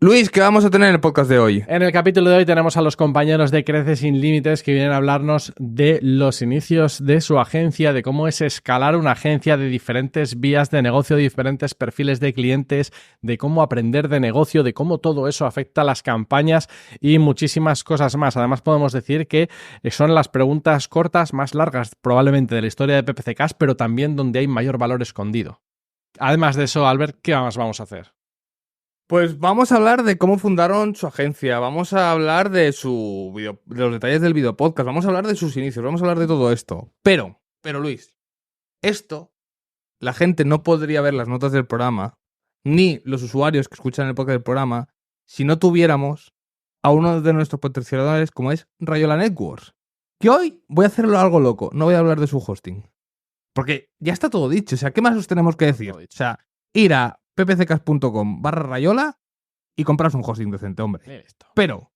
Luis, ¿qué vamos a tener en el podcast de hoy? En el capítulo de hoy tenemos a los compañeros de Crece Sin Límites que vienen a hablarnos de los inicios de su agencia, de cómo es escalar una agencia, de diferentes vías de negocio, de diferentes perfiles de clientes, de cómo aprender de negocio, de cómo todo eso afecta a las campañas y muchísimas cosas más. Además podemos decir que son las preguntas cortas más largas probablemente de la historia de PPCcast, pero también donde hay mayor valor escondido. Además de eso, Albert, ¿qué más vamos a hacer? Pues vamos a hablar de cómo fundaron su agencia, vamos a hablar de de los detalles del videopodcast, vamos a hablar de sus inicios, vamos a hablar de todo esto. Pero Luis, esto la gente no podría ver las notas del programa, ni los usuarios que escuchan el podcast del programa, si no tuviéramos a uno de nuestros patrocinadores como es Rayola Networks. Que hoy voy a hacerlo algo loco, no voy a hablar de su hosting. Porque ya está todo dicho, o sea, ¿qué más os tenemos que decir? O sea, ir a ppccast.com/Rayola y compraros un hosting decente, hombre. Pero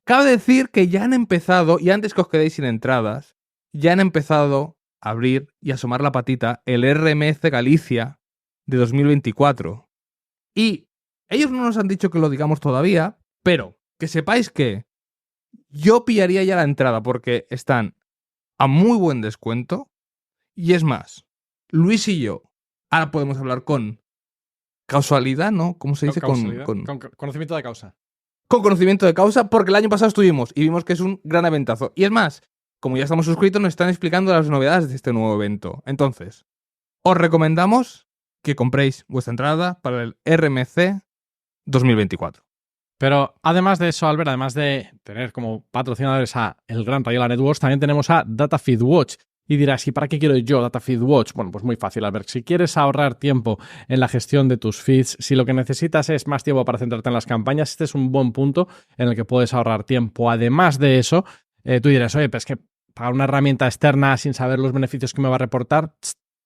cabe decir que ya han empezado, y antes que os quedéis sin entradas, ya han empezado a abrir y asomar la patita el RMC Galicia de 2024. Y ellos no nos han dicho que lo digamos todavía, pero que sepáis que yo pillaría ya la entrada porque están a muy buen descuento. Y es más, Luis y yo ahora podemos hablar con causalidad, ¿no? ¿Cómo se dice? Con conocimiento de causa. Con conocimiento de causa, porque el año pasado estuvimos y vimos que es un gran eventazo. Y es más, como ya estamos suscritos, nos están explicando las novedades de este nuevo evento. Entonces, os recomendamos que compréis vuestra entrada para el RMC 2024. Pero además de eso, Albert, además de tener como patrocinadores a el gran Rayola Networks, también tenemos a DataFeed Watch. Y dirás, ¿y para qué quiero yo DataFeed Watch? Bueno, pues muy fácil, Albert. Si quieres ahorrar tiempo en la gestión de tus feeds, si lo que necesitas es más tiempo para centrarte en las campañas, este es un buen punto en el que puedes ahorrar tiempo. Además de eso, tú dirás, oye, pues es que pagar una herramienta externa sin saber los beneficios que me va a reportar,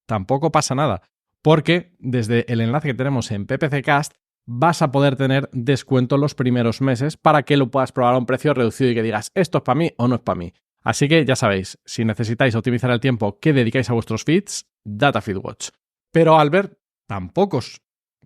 tampoco pasa nada. Porque desde el enlace que tenemos en PPCcast, vas a poder tener descuento los primeros meses para que lo puedas probar a un precio reducido y que digas, ¿esto es para mí o no es para mí? Así que ya sabéis, si necesitáis optimizar el tiempo que dedicáis a vuestros feeds, DataFeed Watch. Pero Albert,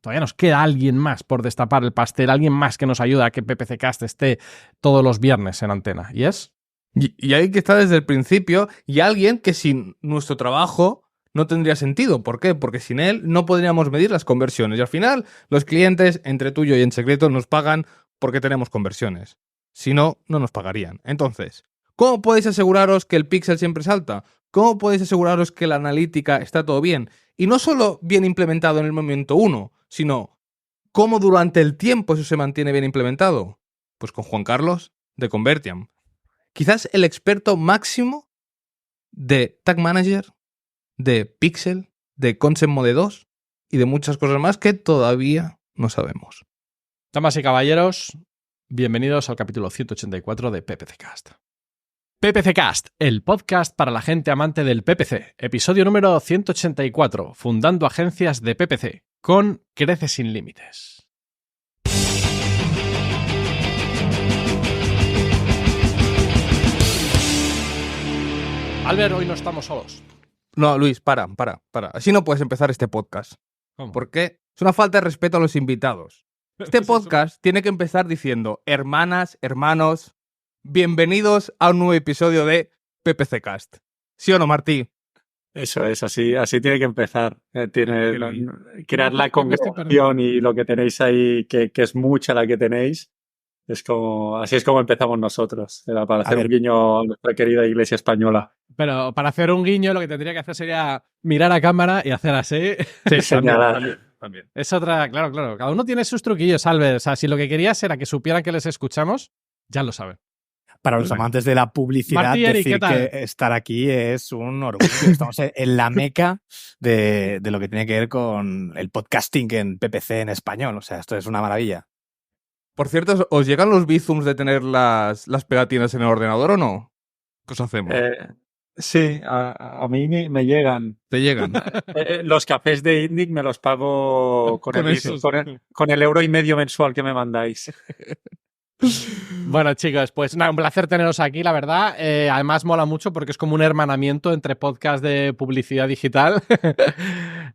todavía nos queda alguien más por destapar el pastel, alguien más que nos ayuda a que PPCcast esté todos los viernes en antena. ¿Y es? Y alguien que está desde el principio y alguien que sin nuestro trabajo no tendría sentido. ¿Por qué? Porque sin él no podríamos medir las conversiones. Y al final, los clientes, entre tú y yo y en secreto, nos pagan porque tenemos conversiones. Si no, no nos pagarían. Entonces, ¿cómo podéis aseguraros que el píxel siempre salta? ¿Cómo podéis aseguraros que la analítica está todo bien? Y no solo bien implementado en el momento 1, sino cómo durante el tiempo eso se mantiene bien implementado. Pues con Juan Carlos de Convertiam. Quizás el experto máximo de Tag Manager, de Pixel, de Concept Mode 2 y de muchas cosas más que todavía no sabemos. Damas y caballeros, bienvenidos al capítulo 184 de PPCcast. PPCcast, el podcast para la gente amante del PPC, episodio número 184, fundando agencias de PPC, con Crece Sin Límites. Albert, hoy no estamos solos. No, Luis, para. Así no puedes empezar este podcast. ¿Cómo? Porque es una falta de respeto a los invitados. Este podcast tiene que empezar diciendo, hermanas, hermanos, bienvenidos a un nuevo episodio de PPCcast. ¿Sí o no, Martí? Eso es, así tiene que empezar. Crear la congregación y lo que tenéis ahí, que es mucha la que tenéis. Así es como empezamos nosotros. Era para hacer un guiño a nuestra querida Iglesia española. Pero para hacer un guiño lo que tendría que hacer sería mirar a cámara y hacer así. Sí, señalar. También. Es otra, claro. Cada uno tiene sus truquillos, Albert. O sea, si lo que querías era que supieran que les escuchamos, ya lo saben. Para los amantes de la publicidad, Martí, Eric, decir que estar aquí es un orgullo. Estamos en la meca de lo que tiene que ver con el podcasting en PPC en español. O sea, esto es una maravilla. Por cierto, ¿os llegan los bizums de tener las pegatinas en el ordenador o no? ¿Qué os hacemos? Sí, a mí me llegan. ¿Te llegan? Los cafés de Indic me los pago con el euro y medio mensual que me mandáis. Bueno, chicos, pues nada, un placer teneros aquí, la verdad. Además, mola mucho porque es como un hermanamiento entre podcast de publicidad digital.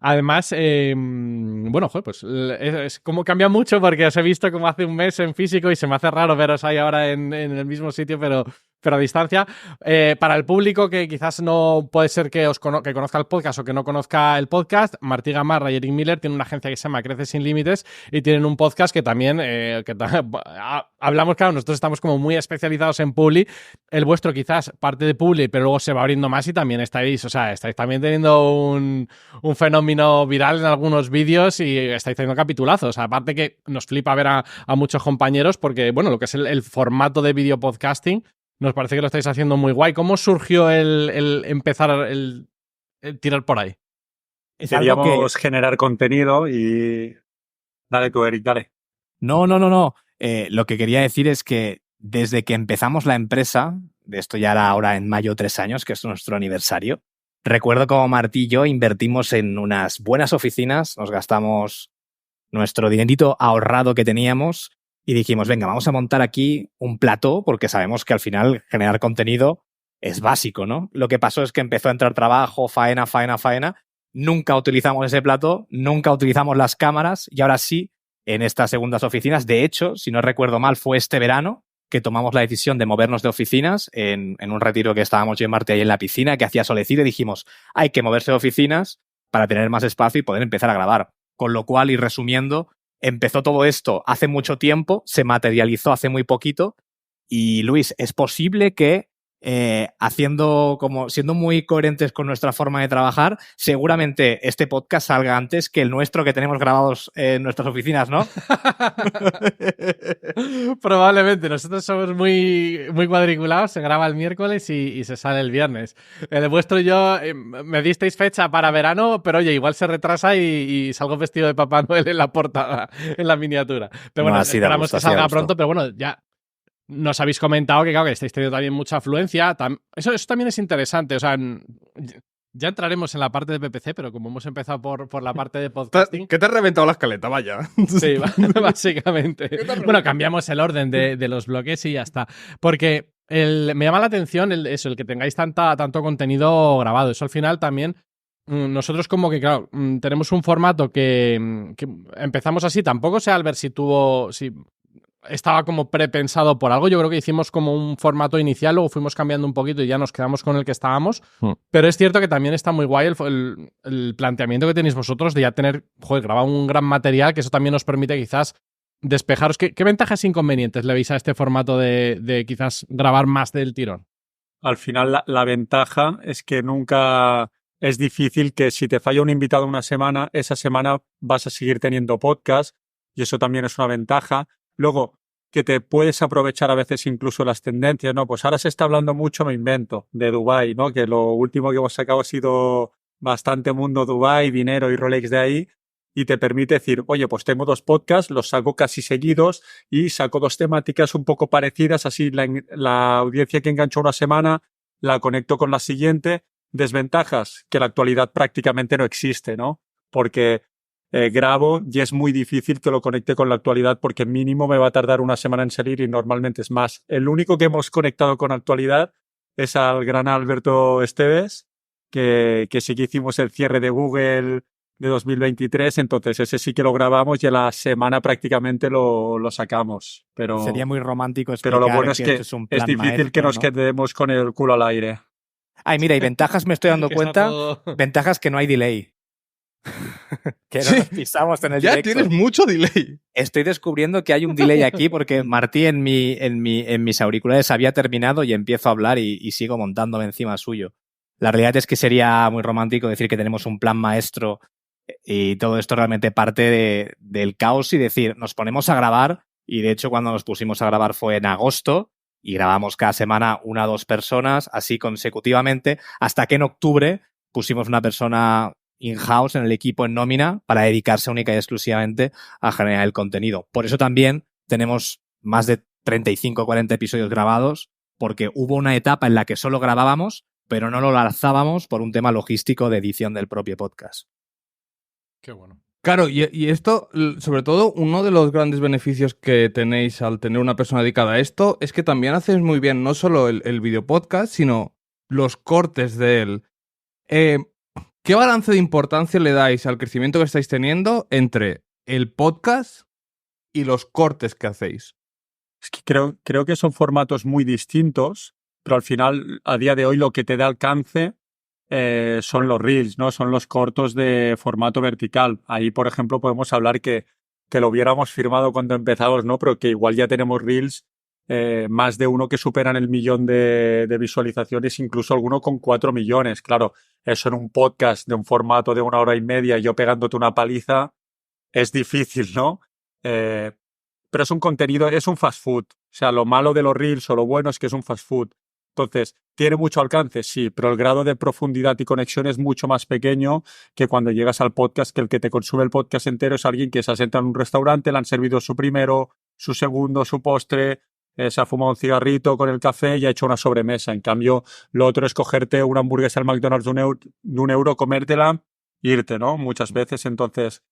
Además, bueno, joder, pues es como cambia mucho porque os he visto como hace un mes en físico y se me hace raro veros ahí ahora en el mismo sitio, pero a distancia. Para el público que quizás no puede ser que que conozca el podcast o que no conozca el podcast, Martí Gamarra y Eric Miller tienen una agencia que se llama Crece Sin Límites y tienen un podcast que también hablamos, claro, nosotros estamos como muy especializados en Publi. El vuestro quizás parte de Publi, pero luego se va abriendo más y también estáis también teniendo un fenómeno viral en algunos vídeos y estáis teniendo capitulazos. Aparte que nos flipa ver a muchos compañeros porque, bueno, lo que es el formato de video podcasting nos parece que lo estáis haciendo muy guay. ¿Cómo surgió el empezar el tirar por ahí? Queríamos generar contenido y... Dale tú, Eric, dale. No. Lo que quería decir es que desde que empezamos la empresa, de esto ya era ahora en mayo 3 años, que es nuestro aniversario, recuerdo como Martí y yo invertimos en unas buenas oficinas, nos gastamos nuestro dinerito ahorrado que teníamos y dijimos, venga, vamos a montar aquí un plató porque sabemos que al final generar contenido es básico, ¿no? Lo que pasó es que empezó a entrar trabajo, faena. Nunca utilizamos ese plató, nunca utilizamos las cámaras y ahora sí, en estas segundas oficinas, de hecho, si no recuerdo mal, fue este verano que tomamos la decisión de movernos de oficinas en un retiro que estábamos yo y Martí ahí en la piscina, que hacía solecito y dijimos, hay que moverse de oficinas para tener más espacio y poder empezar a grabar. Con lo cual, y resumiendo, empezó todo esto hace mucho tiempo, se materializó hace muy poquito y Luis, es posible que siendo muy coherentes con nuestra forma de trabajar, seguramente este podcast salga antes que el nuestro que tenemos grabados en nuestras oficinas, ¿no? Probablemente. Nosotros somos muy, muy cuadriculados. Se graba el miércoles y se sale el viernes. El vuestro y yo me disteis fecha para verano, pero oye, igual se retrasa y salgo vestido de Papá Noel en la portada, en la miniatura. Pero bueno, esperamos que salga pronto, pero bueno, ya... Nos habéis comentado que, claro, que estáis teniendo también mucha afluencia. Eso también es interesante. O sea, ya entraremos en la parte de PPC, pero como hemos empezado por la parte de podcasting... ¿Qué te ha reventado la escaleta? Vaya. Sí, básicamente. Bueno, cambiamos el orden de los bloques y ya está. Porque me llama la atención el que tengáis tanto contenido grabado. Eso al final también... Nosotros como que, claro, tenemos un formato que empezamos así. Tampoco sé, Albert, si estaba como prepensado por algo. Yo creo que hicimos como un formato inicial, luego fuimos cambiando un poquito y ya nos quedamos con el que estábamos. Pero es cierto que también está muy guay el planteamiento que tenéis vosotros de ya tener, grabado un gran material, que eso también nos permite quizás despejaros. ¿Qué ventajas e inconvenientes le veis a este formato de quizás grabar más del tirón? Al final la ventaja es que nunca... Es difícil que si te falla un invitado una semana, esa semana vas a seguir teniendo podcast y eso también es una ventaja. Luego, que te puedes aprovechar a veces incluso las tendencias, ¿no? Pues ahora se está hablando mucho, me invento, de Dubái, ¿no? Que lo último que hemos sacado ha sido bastante mundo Dubái, dinero y Rolex de ahí, y te permite decir, oye, pues tengo 2 podcasts, los saco casi seguidos y saco 2 temáticas un poco parecidas, así la audiencia que enganchó una semana la conecto con la siguiente. Desventajas, que la actualidad prácticamente no existe, ¿no? Porque grabo y es muy difícil que lo conecte con la actualidad porque mínimo me va a tardar una semana en salir y normalmente es más. El único que hemos conectado con actualidad es al gran Alberto Esteves, que sí que hicimos el cierre de Google de 2023, entonces ese sí que lo grabamos y a la semana prácticamente lo sacamos. Pero sería muy romántico explicar. Pero lo bueno es que es difícil maestro, que nos ¿no? quedemos con el culo al aire. Ay, mira, y ventajas me estoy dando cuenta. Ventajas que no hay delay. Que no nos pisamos en el ya directo. Tienes mucho delay. Estoy descubriendo que hay un delay aquí porque Martí en mis auriculares había terminado y empiezo a hablar y sigo montándome encima suyo. La realidad es que sería muy romántico decir que tenemos un plan maestro y todo esto realmente parte del caos y decir, nos ponemos a grabar y de hecho cuando nos pusimos a grabar fue en agosto y grabamos cada semana 1 o 2 personas así consecutivamente hasta que en octubre pusimos una persona in-house en el equipo en nómina para dedicarse única y exclusivamente a generar el contenido. Por eso también tenemos más de 35 o 40 episodios grabados porque hubo una etapa en la que solo grabábamos pero no lo lanzábamos por un tema logístico de edición del propio podcast. Qué bueno. Claro, y esto, sobre todo, uno de los grandes beneficios que tenéis al tener una persona dedicada a esto es que también haces muy bien no solo el video podcast, sino los cortes de él. ¿Qué balance de importancia le dais al crecimiento que estáis teniendo entre el podcast y los cortes que hacéis? Es que creo que son formatos muy distintos, pero al final, a día de hoy, lo que te da alcance son los reels, ¿no? Son los cortos de formato vertical. Ahí, por ejemplo, podemos hablar que lo hubiéramos firmado cuando empezamos, ¿no? Pero que igual ya tenemos reels, más de uno que superan el 1.000.000 de visualizaciones, incluso alguno con 4 millones. Claro, eso en un podcast de un formato de 1 hora y media, yo pegándote una paliza, es difícil, ¿no? Pero es un contenido, es un fast food. O sea, lo malo de los reels o lo bueno es que es un fast food. Entonces, ¿tiene mucho alcance? Sí, pero el grado de profundidad y conexión es mucho más pequeño que cuando llegas al podcast, que el que te consume el podcast entero es alguien que se ha sentado en un restaurante, le han servido su primero, su segundo, su postre, se ha fumado un cigarrito con el café y ha hecho una sobremesa. En cambio, lo otro es cogerte una hamburguesa al McDonald's de un euro, comértela e irte, ¿no? Muchas veces, entonces,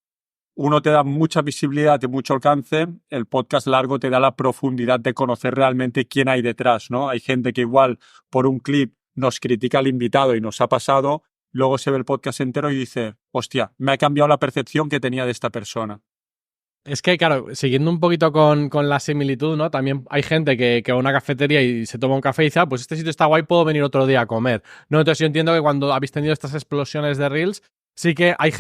uno te da mucha visibilidad y mucho alcance, el podcast largo te da la profundidad de conocer realmente quién hay detrás, ¿no? Hay gente que igual por un clip nos critica al invitado y nos ha pasado, luego se ve el podcast entero y dice, hostia, me ha cambiado la percepción que tenía de esta persona. Es que, claro, siguiendo un poquito con la similitud, ¿no? También hay gente que va a una cafetería y se toma un café y dice, pues este sitio está guay, puedo venir otro día a comer, ¿no? Entonces yo entiendo que cuando habéis tenido estas explosiones de reels, sí que hay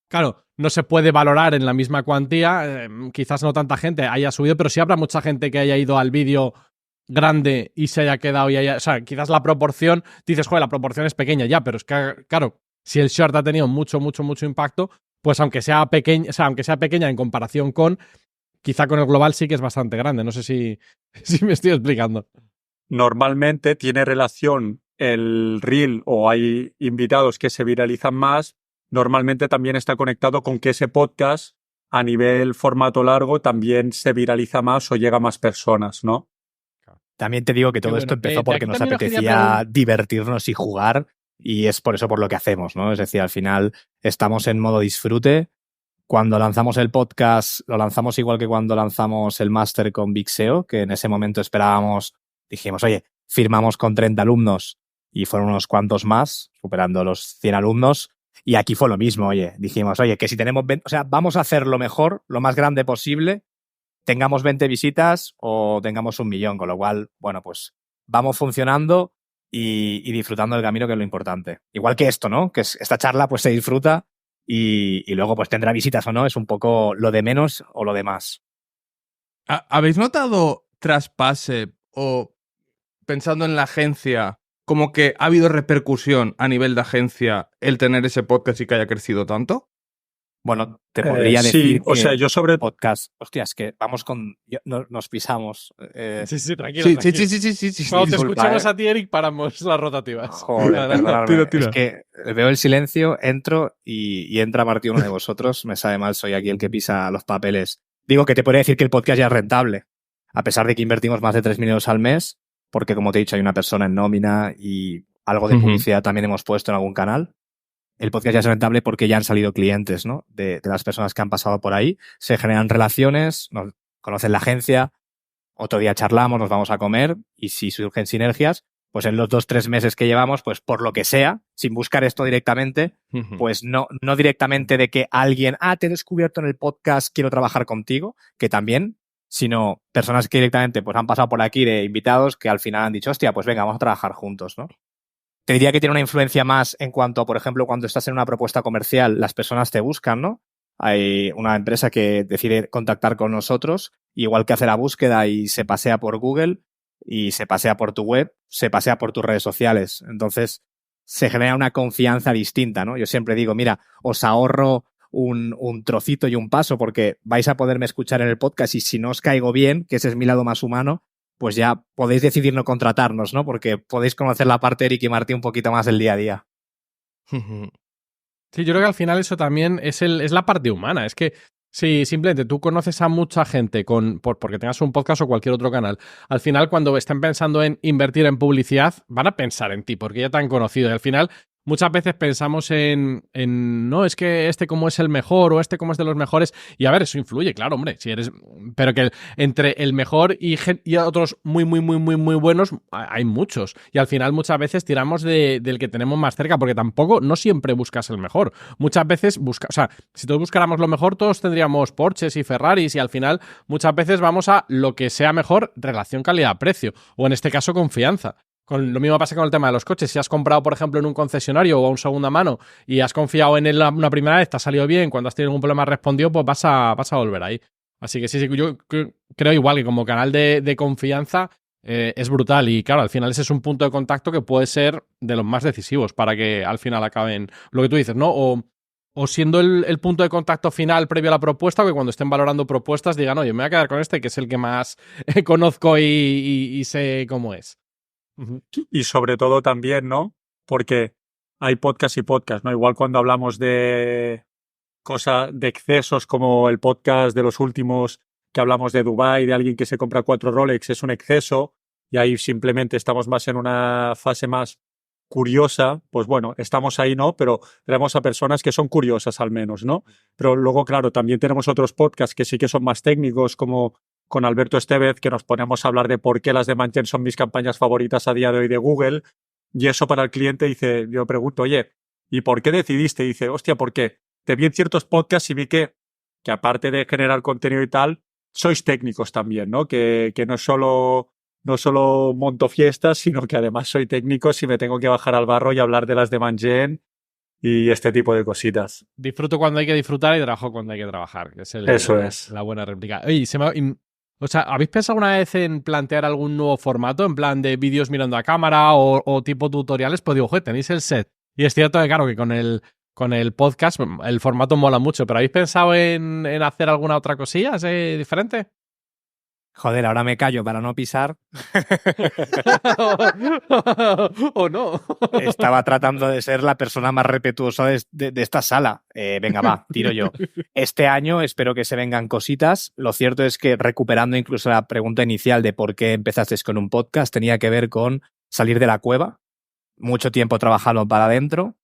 claro, no se puede valorar en la misma cuantía, quizás no tanta gente haya subido, pero sí habrá mucha gente que haya ido al vídeo grande y se haya quedado y haya... O sea, quizás la proporción, dices, joder, la proporción es pequeña ya, pero es que, claro, si el short ha tenido mucho impacto, pues aunque sea pequeña, o sea, aunque sea pequeña en comparación con, quizá con el global sí que es bastante grande. No sé si me estoy explicando. Normalmente tiene relación el reel o hay invitados que se viralizan más. Normalmente también está conectado con que ese podcast a nivel formato largo también se viraliza más o llega a más personas, ¿no? También te digo que todo esto empezó porque nos apetecía divertirnos y jugar y es por eso por lo que hacemos, ¿no? Es decir, al final estamos en modo disfrute. Cuando lanzamos el podcast, lo lanzamos igual que cuando lanzamos el máster con Big SEO, que en ese momento esperábamos, dijimos, oye, firmamos con 30 alumnos y fueron unos cuantos más, superando los 100 alumnos. Y aquí fue lo mismo, oye, dijimos, oye, que si tenemos 20, o sea, vamos a hacer lo mejor, lo más grande posible, tengamos 20 visitas o tengamos 1.000.000, con lo cual, bueno, pues vamos funcionando y disfrutando del camino, que es lo importante. Igual que esto, ¿no? Que esta charla pues se disfruta y luego pues tendrá visitas o no, es un poco lo de menos o lo de más. ¿Habéis notado traspase o pensando en la agencia, como que ha habido repercusión a nivel de agencia el tener ese podcast y que haya crecido tanto? Bueno, te podría decir sí, o sea, yo sobre podcast. Hostia, es que vamos con... nos pisamos. Sí, tranquilo. Sí. Cuando te escuchamos a ti, Eric, paramos las rotativas. Joder, tira. Es que veo el silencio, entro y entra Martí, uno de vosotros. Me sabe mal, soy aquí el que pisa los papeles. Digo que te podría decir que el podcast ya es rentable. A pesar de que invertimos más de 3.000 euros al mes, porque como te he dicho, hay una persona en nómina y algo de publicidad también hemos puesto en algún canal. El podcast ya es rentable porque ya han salido clientes, ¿no? De las personas que han pasado por ahí. Se generan relaciones, nos conocen la agencia, otro día charlamos, nos vamos a comer y si surgen sinergias, pues en los 2-3 meses que llevamos, pues por lo que sea, sin buscar esto directamente, pues no directamente de que alguien, te he descubierto en el podcast, quiero trabajar contigo, que también, sino personas que directamente pues han pasado por aquí de invitados que al final han dicho, hostia, pues venga, vamos a trabajar juntos, ¿no? Te diría que tiene una influencia más en cuanto a, por ejemplo, cuando estás en una propuesta comercial, las personas te buscan, ¿no? Hay una empresa que decide contactar con nosotros, igual que hace la búsqueda y se pasea por Google y se pasea por tu web, se pasea por tus redes sociales. Entonces, se genera una confianza distinta, ¿no? Yo siempre digo, mira, os ahorro un trocito y un paso porque vais a poderme escuchar en el podcast y si no os caigo bien, que ese es mi lado más humano, pues ya podéis decidir no contratarnos, ¿no? Porque podéis conocer la parte de Eric y Martí un poquito más del día a día. Sí, yo creo que al final eso también es la parte humana. Es que si simplemente tú conoces a mucha gente porque tengas un podcast o cualquier otro canal, al final cuando estén pensando en invertir en publicidad, van a pensar en ti porque ya te han conocido. Y al final, muchas veces pensamos no, es que este como es el mejor o este como es de los mejores. Y a ver, eso influye, claro, hombre. Pero que entre el mejor y otros muy, muy, muy, muy, muy buenos, hay muchos. Y al final muchas veces tiramos del que tenemos más cerca, porque tampoco, no siempre buscas el mejor. Muchas veces o sea, si todos buscáramos lo mejor, todos tendríamos Porsches y Ferraris y al final muchas veces vamos a lo que sea mejor, relación calidad-precio. O en este caso, confianza. Lo mismo pasa con el tema de los coches. Si has comprado, por ejemplo, en un concesionario o a un segunda mano y has confiado en él una primera vez, te ha salido bien, cuando has tenido algún problema has respondido, pues vas a volver ahí. Así que sí, yo creo igual que como canal de confianza es brutal. Y claro, al final ese es un punto de contacto que puede ser de los más decisivos para que al final acaben lo que tú dices, ¿no? O siendo el punto de contacto final previo a la propuesta, que cuando estén valorando propuestas digan, oye, me voy a quedar con este que es el que más conozco y sé cómo es. Y sobre todo también, ¿no? Porque hay podcast y podcast, ¿no? Igual cuando hablamos de cosas, de excesos como el podcast de los últimos que hablamos de Dubái, de alguien que se compra 4 Rolex, es un exceso y ahí simplemente estamos más en una fase más curiosa, pues bueno, estamos ahí, ¿no? Pero tenemos a personas que son curiosas al menos, ¿no? Pero luego, claro, también tenemos otros podcasts que sí que son más técnicos, como con Alberto Estevez, que nos ponemos a hablar de por qué las de Manchen son mis campañas favoritas a día de hoy de Google. Y eso para el cliente dice, yo pregunto, oye, ¿y por qué decidiste? Y dice, hostia, ¿por qué? Te vi en ciertos podcasts y vi que aparte de generar contenido y tal, sois técnicos también, ¿no? Que no solo monto fiestas, sino que además soy técnico si me tengo que bajar al barro y hablar de las de Mangen y este tipo de cositas. Disfruto cuando hay que disfrutar y trabajo cuando hay que trabajar. Que es Eso es. La buena réplica. Oye, o sea, ¿habéis pensado una vez en plantear algún nuevo formato? En plan de vídeos mirando a cámara o tipo tutoriales. Pues digo, joder, tenéis el set. Y es cierto que, claro, que con el podcast el formato mola mucho. ¿Pero habéis pensado en hacer alguna otra cosilla diferente? Joder, ahora me callo para no pisar. ¿O no? Estaba tratando de ser la persona más respetuosa de esta sala. Venga, va, tiro yo. Este año espero que se vengan cositas. Lo cierto es que recuperando incluso la pregunta inicial de por qué empezaste con un podcast, tenía que ver con salir de la cueva. Mucho tiempo trabajando para adentro.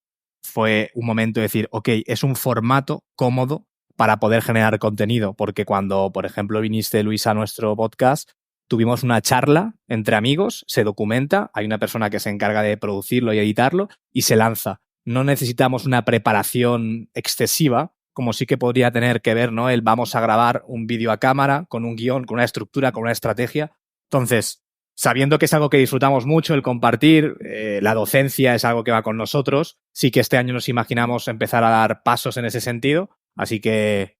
Fue un momento de decir, ok, es un formato cómodo para poder generar contenido, porque cuando, por ejemplo, viniste, Luis, a nuestro podcast, tuvimos una charla entre amigos, se documenta, hay una persona que se encarga de producirlo y editarlo y se lanza. No necesitamos una preparación excesiva, como sí que podría tener que ver, ¿no? El vamos a grabar un vídeo a cámara, con un guión, con una estructura, con una estrategia. Entonces, sabiendo que es algo que disfrutamos mucho, el compartir, la docencia es algo que va con nosotros, sí que este año nos imaginamos empezar a dar pasos en ese sentido. Así que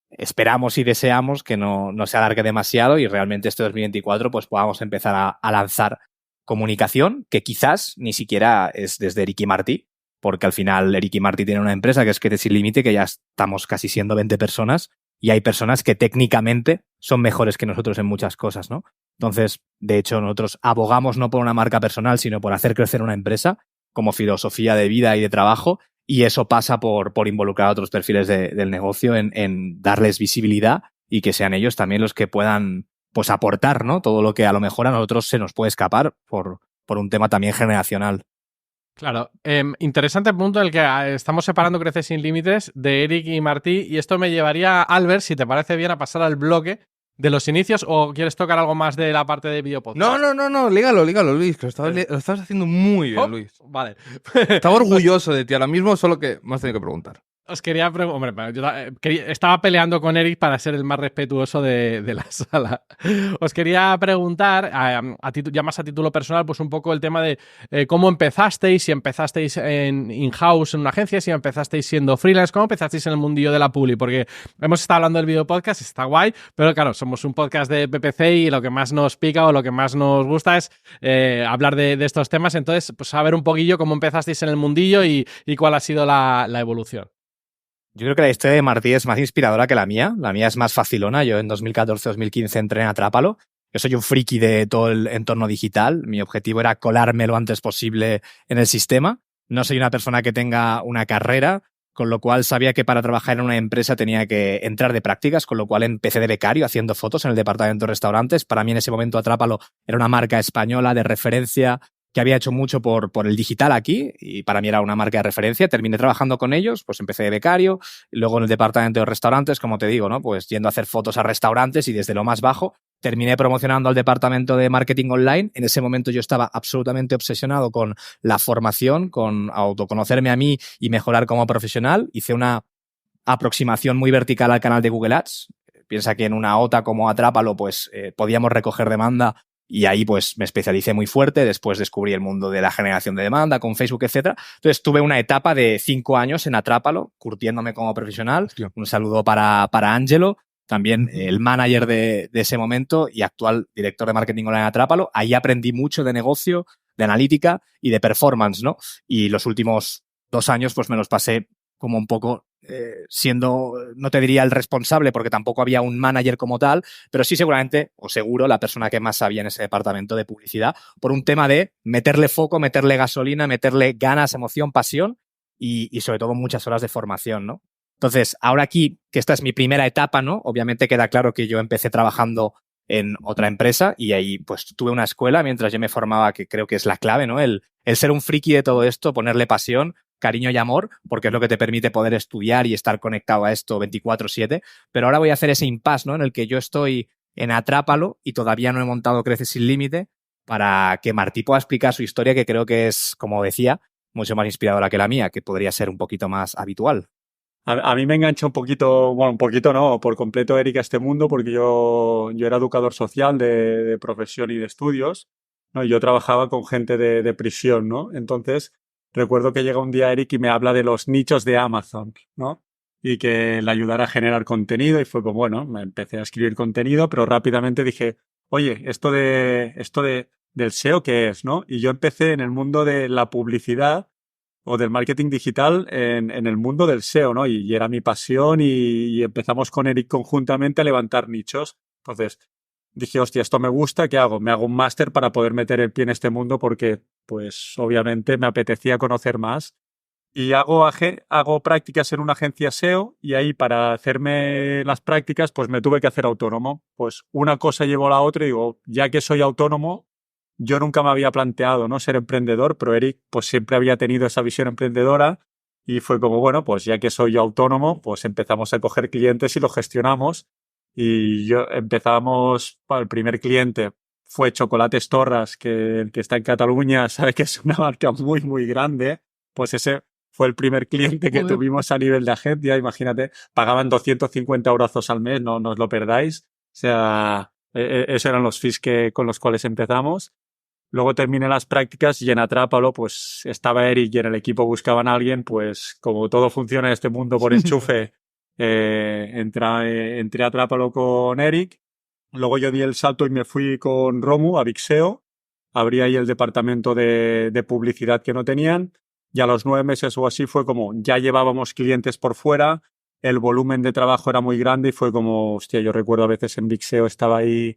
esperamos y deseamos que no se alargue demasiado y realmente este 2024 pues podamos empezar a lanzar comunicación que quizás ni siquiera es desde Eric y Martí, porque al final Eric y Martí tienen una empresa que es Que Sin Límite, que ya estamos casi siendo 20 personas y hay personas que técnicamente son mejores que nosotros en muchas cosas, ¿no? Entonces, de hecho, nosotros abogamos no por una marca personal, sino por hacer crecer una empresa como filosofía de vida y de trabajo. Y eso pasa por involucrar a otros perfiles del negocio en darles visibilidad y que sean ellos también los que puedan pues aportar, ¿no? Todo lo que a lo mejor a nosotros se nos puede escapar por un tema también generacional. Claro. Interesante punto en el que estamos separando Crece Sin Límites de Eric y Martí. Y esto me llevaría, Albert, si te parece bien, a pasar al bloque de los inicios, o quieres tocar algo más de la parte de video podcast. No, lígalo, Luis, que lo estás haciendo muy bien, Luis. Vale. Estaba orgulloso de ti ahora mismo, solo que me has tenido que preguntar. Os quería preguntar, hombre, yo estaba peleando con Eric para ser el más respetuoso de la sala. Os quería preguntar, ya más a título personal, pues un poco el tema de cómo empezasteis, si empezasteis en in-house en una agencia, si empezasteis siendo freelance, cómo empezasteis en el mundillo de la publi, porque hemos estado hablando del video podcast, está guay, pero claro, somos un podcast de PPC y lo que más nos pica o lo que más nos gusta es hablar de estos temas, entonces, pues saber un poquillo cómo empezasteis en el mundillo y cuál ha sido la evolución. Yo creo que la historia de Martí es más inspiradora que la mía. La mía es más facilona. Yo en 2014-2015 entré en Atrápalo. Yo soy un friki de todo el entorno digital. Mi objetivo era colarme lo antes posible en el sistema. No soy una persona que tenga una carrera, con lo cual sabía que para trabajar en una empresa tenía que entrar de prácticas, con lo cual empecé de becario haciendo fotos en el departamento de restaurantes. Para mí en ese momento Atrápalo era una marca española de referencia que había hecho mucho por el digital aquí y para mí era una marca de referencia. Terminé trabajando con ellos, pues empecé de becario, luego en el departamento de restaurantes, como te digo, ¿no? Pues yendo a hacer fotos a restaurantes y desde lo más bajo terminé promocionando al departamento de marketing online. En ese momento yo estaba absolutamente obsesionado con la formación, con autoconocerme a mí y mejorar como profesional. Hice una aproximación muy vertical al canal de Google Ads. Piensa que en una OTA como Atrápalo, pues podíamos recoger demanda y ahí pues me especialicé muy fuerte. Después descubrí el mundo de la generación de demanda con Facebook, etcétera. Entonces tuve una etapa de 5 años en Atrápalo, curtiéndome como profesional. Hostia. Un saludo para Ángelo, también el manager de ese momento y actual director de marketing online en Atrápalo. Ahí aprendí mucho de negocio, de analítica y de performance, ¿no? Y los últimos 2 años pues me los pasé como un poco siendo, no te diría el responsable porque tampoco había un manager como tal, pero sí seguramente, o seguro, la persona que más sabía en ese departamento de publicidad por un tema de meterle foco, meterle gasolina, meterle ganas, emoción, pasión y sobre todo muchas horas de formación, ¿no? Entonces, ahora aquí, que esta es mi primera etapa, ¿no? Obviamente queda claro que yo empecé trabajando en otra empresa y ahí pues tuve una escuela mientras yo me formaba, que creo que es la clave, ¿no? El ser un friki de todo esto, ponerle pasión, cariño y amor, porque es lo que te permite poder estudiar y estar conectado a esto 24/7. Pero ahora voy a hacer ese impasse, ¿no? En el que yo estoy en Atrápalo y todavía no he montado Crece Sin Límite para que Martí pueda explicar su historia, que creo que es, como decía, mucho más inspiradora que la mía, que podría ser un poquito más habitual. A mí me engancha un poquito, bueno, un poquito no, por completo Eric a este mundo, porque yo era educador social de profesión y de estudios, ¿no? Y yo trabajaba con gente de prisión, ¿no? Entonces, recuerdo que llega un día Eric y me habla de los nichos de Amazon, ¿no? Y que le ayudara a generar contenido y fue como, bueno, me empecé a escribir contenido, pero rápidamente dije, oye, esto del SEO, ¿qué es, no? Y yo empecé en el mundo de la publicidad o del marketing digital en el mundo del SEO, ¿no? Y era mi pasión y empezamos con Eric conjuntamente a levantar nichos. Entonces dije, hostia, esto me gusta, ¿qué hago? Me hago un máster para poder meter el pie en este mundo porque, pues, obviamente me apetecía conocer más. Y hago prácticas en una agencia SEO y ahí para hacerme las prácticas, pues me tuve que hacer autónomo. Pues una cosa llevó a la otra y digo, ya que soy autónomo, yo nunca me había planteado, ¿no?, ser emprendedor, pero Eric pues siempre había tenido esa visión emprendedora y fue como, bueno, pues ya que soy yo autónomo, pues empezamos a coger clientes y los gestionamos. Y el primer cliente fue Chocolates Torras, que el que está en Cataluña sabe que es una marca muy, muy grande. Pues ese fue el primer cliente que tuvimos a nivel de agencia. Imagínate, pagaban 250 euros al mes, no os lo perdáis. O sea, esos eran los fees con los cuales empezamos. Luego terminé las prácticas y en Atrápalo pues estaba Eric y en el equipo buscaban a alguien, pues como todo funciona en este mundo por enchufe, entré a Atrápalo con Eric. Luego yo di el salto y me fui con Romu a Vixeo. Abrí ahí el departamento de publicidad que no tenían y a los 9 meses o así fue como ya llevábamos clientes por fuera, el volumen de trabajo era muy grande y fue como, hostia, yo recuerdo a veces en Vixeo estaba ahí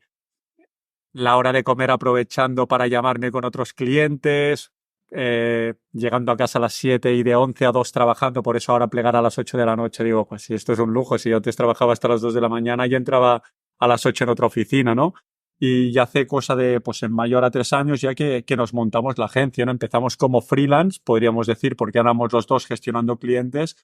la hora de comer aprovechando para llamarme con otros clientes, llegando a casa a las 7 y de 11 a 2 trabajando, por eso ahora plegar a las 8 de la noche, digo, pues si esto es un lujo, si yo antes trabajaba hasta las 2 de la mañana y entraba a las 8 en otra oficina, ¿no? Y ya hace cosa de, pues en mayor a 3 años ya que nos montamos la agencia, ¿no? Empezamos como freelance, podríamos decir, porque éramos los dos gestionando clientes,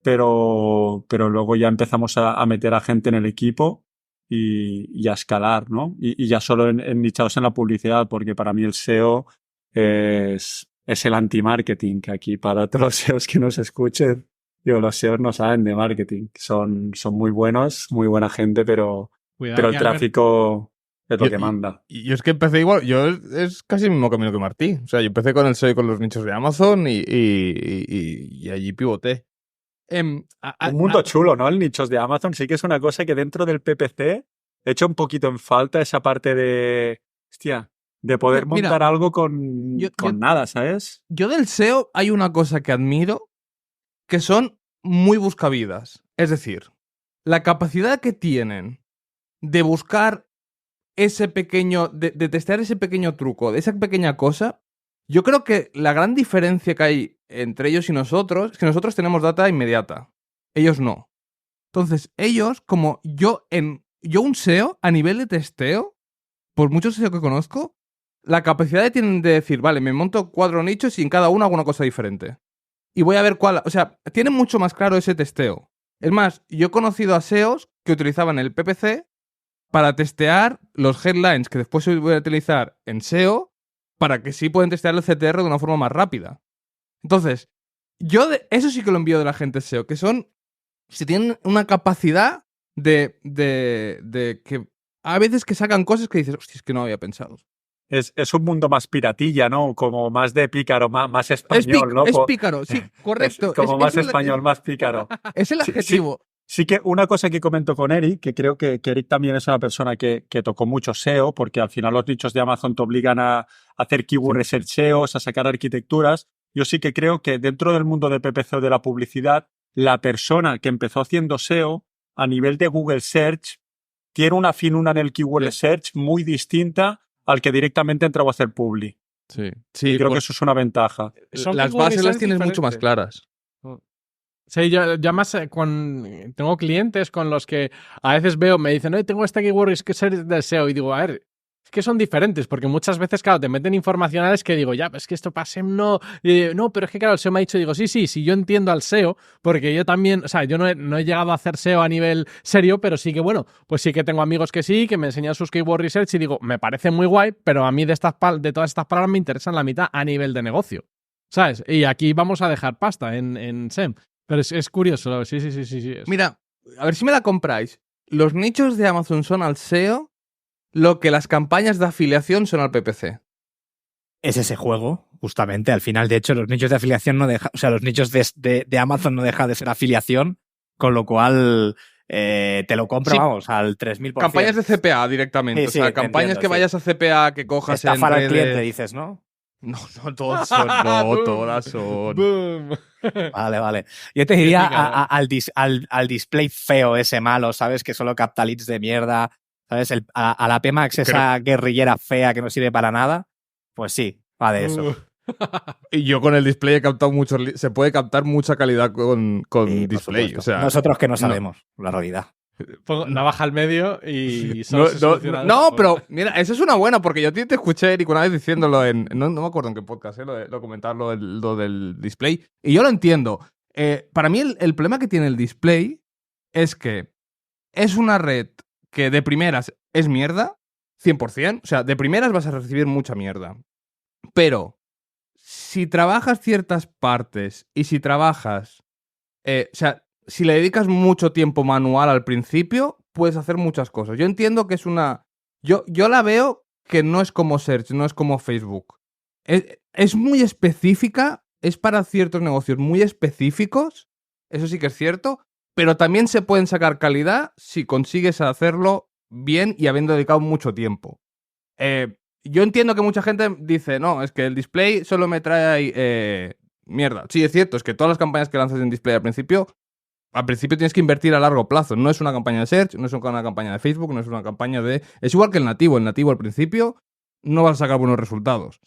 pero luego ya empezamos a meter a gente en el equipo y a escalar, ¿no? Y ya solo nichados en la publicidad, porque para mí el SEO es el anti-marketing, que aquí para todos los SEOs que nos escuchen, digo, los SEOs no saben de marketing, son muy buenos, muy buena gente, pero el tráfico es lo que manda. Y yo es que empecé igual, yo es casi el mismo camino que Martí. O sea, yo empecé con el SEO y con los nichos de Amazon y allí pivoté. Un mundo chulo, ¿no? El nichos de Amazon sí que es una cosa que dentro del PPC he hecho un poquito en falta esa parte de, hostia, de poder montar algo con nada, ¿sabes? Yo del SEO hay una cosa que admiro, que son muy buscavidas. Es decir, la capacidad que tienen de buscar ese pequeño, de testear ese pequeño truco, de esa pequeña cosa. Yo creo que la gran diferencia que hay entre ellos y nosotros es que nosotros tenemos data inmediata. Ellos no. Entonces, ellos, como yo un SEO, a nivel de testeo, por mucho SEO que conozco, la capacidad que tienen de decir, vale, me monto 4 nichos y en cada uno hago una cosa diferente. Y voy a ver cuál... O sea, tienen mucho más claro ese testeo. Es más, yo he conocido a SEOs que utilizaban el PPC para testear los headlines que después se voy a utilizar en SEO para que sí pueden testear el CTR de una forma más rápida. Entonces, eso sí que lo envío de la gente SEO, que son... Si tienen una capacidad de que... A veces que sacan cosas que dices, hostia, es que no había pensado. Es un mundo más piratilla, ¿no? Como más de pícaro, más español, ¿no? Es pícaro, sí, correcto. Es como más español, más pícaro. Es el adjetivo. Sí que una cosa que comento con Eric, que creo que Eric también es una persona que tocó mucho SEO, porque al final los nichos de Amazon te obligan a hacer keyword research SEOs, a sacar arquitecturas. Yo sí que creo que dentro del mundo de PPC o de la publicidad, la persona que empezó haciendo SEO a nivel de Google Search tiene una finura en el keyword research muy distinta al que directamente entraba a hacer publi. Sí, y creo que eso es una ventaja. Las bases las tienes mucho más claras. Sí, yo además tengo clientes con los que a veces veo, me dicen, tengo este keyword research de SEO, y digo, a ver, es que son diferentes, porque muchas veces, claro, te meten informacionales que digo, ya, es que esto para SEM no, no, pero es que claro, el SEO me ha dicho, digo, sí, yo entiendo al SEO, porque yo también, o sea, yo no he llegado a hacer SEO a nivel serio, pero sí que, bueno, pues sí que tengo amigos que sí, que me enseñan sus keyword research y digo, me parece muy guay, pero a mí de todas estas palabras me interesan la mitad a nivel de negocio, ¿sabes? Y aquí vamos a dejar pasta en SEM. Pero es curioso, sí. Mira, a ver si me la compráis. Los nichos de Amazon son al SEO lo que las campañas de afiliación son al PPC. Es ese juego, justamente. Al final, de hecho, los nichos de afiliación no dejan... O sea, los nichos de Amazon no dejan de ser afiliación, con lo cual te lo compro, sí, vamos, al 3000%. Campañas de CPA directamente. Sí, o sea, campañas entiendo, que vayas a CPA, que cojas estafar al cliente, dices, ¿no? No, todas son. No, todas son. Boom. Vale. Yo te diría al display feo ese malo, ¿sabes? Que solo capta leads de mierda, ¿sabes? A la PMax, esa guerrillera fea que no sirve para nada, pues sí, va de eso. Y yo con el display he captado mucho. Se puede captar mucha calidad con sí, display. O sea, nosotros que no sabemos la realidad. Pongo navaja al medio y... No, pero mira, esa es una buena, porque yo te escuché, Eric, una vez diciéndolo no me acuerdo en qué podcast, lo comentar lo del display, y yo lo entiendo. Para mí el problema que tiene el display es que es una red que de primeras es mierda, 100%, o sea, de primeras vas a recibir mucha mierda, pero si trabajas ciertas partes y si trabajas... o sea, si le dedicas mucho tiempo manual al principio, puedes hacer muchas cosas. Yo entiendo que es una... Yo la veo que no es como Search, no es como Facebook. Es muy específica, es para ciertos negocios muy específicos, eso sí que es cierto, pero también se pueden sacar calidad si consigues hacerlo bien y habiendo dedicado mucho tiempo. Yo entiendo que mucha gente dice, no, es que el display solo me trae mierda. Sí, es cierto, es que todas las campañas que lanzas en display al principio tienes que invertir a largo plazo. No es una campaña de Search, no es una campaña de Facebook, no es una campaña de... Es igual que el nativo. El nativo al principio no vas a sacar buenos resultados.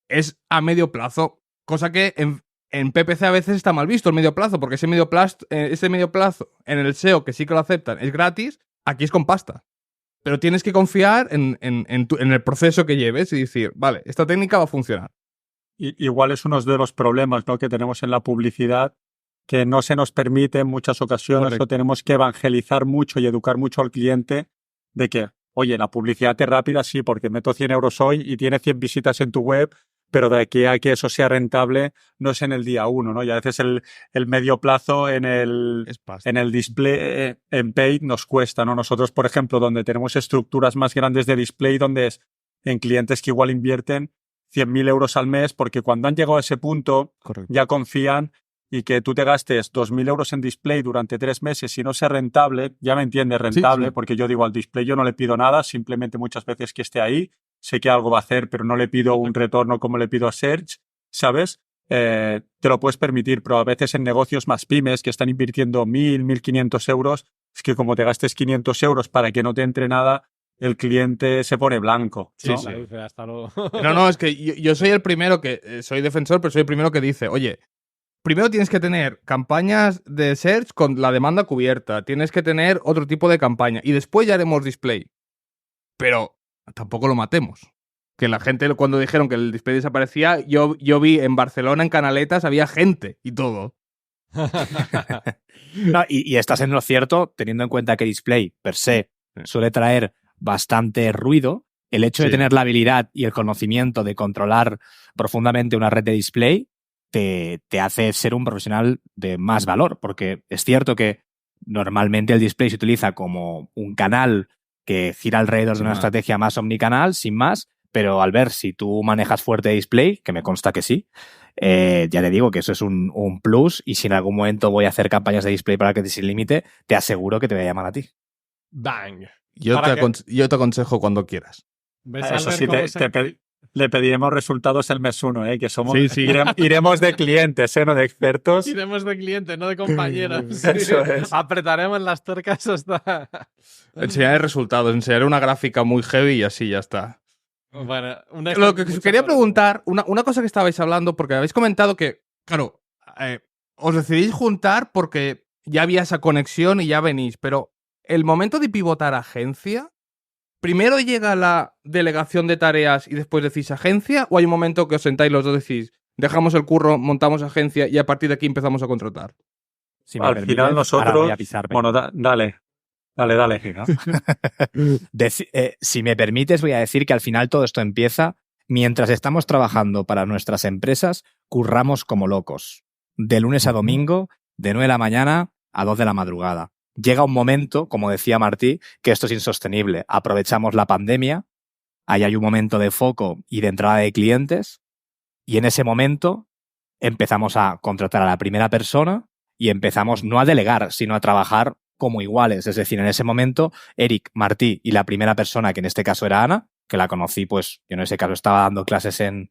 Es a medio plazo, cosa que en PPC a veces está mal visto el medio plazo, porque ese medio plazo en el SEO, que sí que lo aceptan, es gratis, aquí es con pasta. Pero tienes que confiar en el proceso que lleves y decir, vale, esta técnica va a funcionar. Igual es uno de los problemas, ¿no?, que tenemos en la publicidad, que no se nos permite en muchas ocasiones, o tenemos que evangelizar mucho y educar mucho al cliente de que, oye, la publicidad es rápida, sí, porque meto 100 euros hoy y tiene 100 visitas en tu web, pero de aquí a que eso sea rentable no es en el día uno, ¿no? Y a veces el medio plazo en el display, en paid, nos cuesta, ¿no? Nosotros, por ejemplo, donde tenemos estructuras más grandes de display, donde es en clientes que igual invierten 100.000 euros al mes, porque cuando han llegado a ese punto, ya confían, y que tú te gastes 2.000 euros en display durante 3 meses y no sea rentable, ya me entiendes, rentable, sí. Porque yo digo al display yo no le pido nada, simplemente muchas veces que esté ahí, sé que algo va a hacer, pero no le pido un retorno como le pido a Search, ¿sabes? Te lo puedes permitir, pero a veces en negocios más pymes que están invirtiendo 1.000, 1.500 euros, es que como te gastes 500 euros para que no te entre nada, el cliente se pone blanco, ¿no? Sí. Hasta luego. No, es que yo soy el primero que... soy defensor, pero soy el primero que dice, oye, primero tienes que tener campañas de search con la demanda cubierta, tienes que tener otro tipo de campaña y después ya haremos display. Pero tampoco lo matemos. Que la gente, cuando dijeron que el display desaparecía, yo vi en Barcelona, en Canaletas, había gente y todo. No, y estás en lo cierto, teniendo en cuenta que display per se suele traer bastante ruido. El hecho de tener la habilidad y el conocimiento de controlar profundamente una red de display te hace ser un profesional de más valor, porque es cierto que normalmente el display se utiliza como un canal que gira alrededor de una estrategia más omnicanal, sin más, pero al ver si tú manejas fuerte display, que me consta que sí, ya te digo que eso es un plus, y si en algún momento voy a hacer campañas de display para que sin límite, te aseguro que te voy a llamar a ti. ¡Bang! Yo te aconsejo cuando quieras. Eso sí, le pediremos resultados el mes 1, que somos iremos de clientes, no de expertos. Iremos de clientes, no de compañeros. Eso es. Apretaremos las tuercas hasta... Enseñaré resultados, enseñaré una gráfica muy heavy y así ya está. Bueno, lo que os quería preguntar, una cosa que estabais hablando, porque habéis comentado que, claro, os decidís juntar porque ya había esa conexión y ya venís, pero el momento de pivotar agencia, ¿primero llega la delegación de tareas y después decís agencia? ¿O hay un momento que os sentáis los dos, decís, dejamos el curro, montamos agencia y a partir de aquí empezamos a contratar? Al final nosotros... Bueno, dale. Si me permites, voy a decir que al final todo esto empieza mientras estamos trabajando para nuestras empresas, curramos como locos. De lunes a domingo, de 9 de la mañana a 2 de la madrugada. Llega un momento, como decía Martí, que esto es insostenible. Aprovechamos la pandemia, ahí hay un momento de foco y de entrada de clientes, y en ese momento empezamos a contratar a la primera persona y empezamos no a delegar, sino a trabajar como iguales. Es decir, en ese momento, Eric, Martí y la primera persona, que en este caso era Ana, que la conocí, pues yo en ese caso estaba dando clases en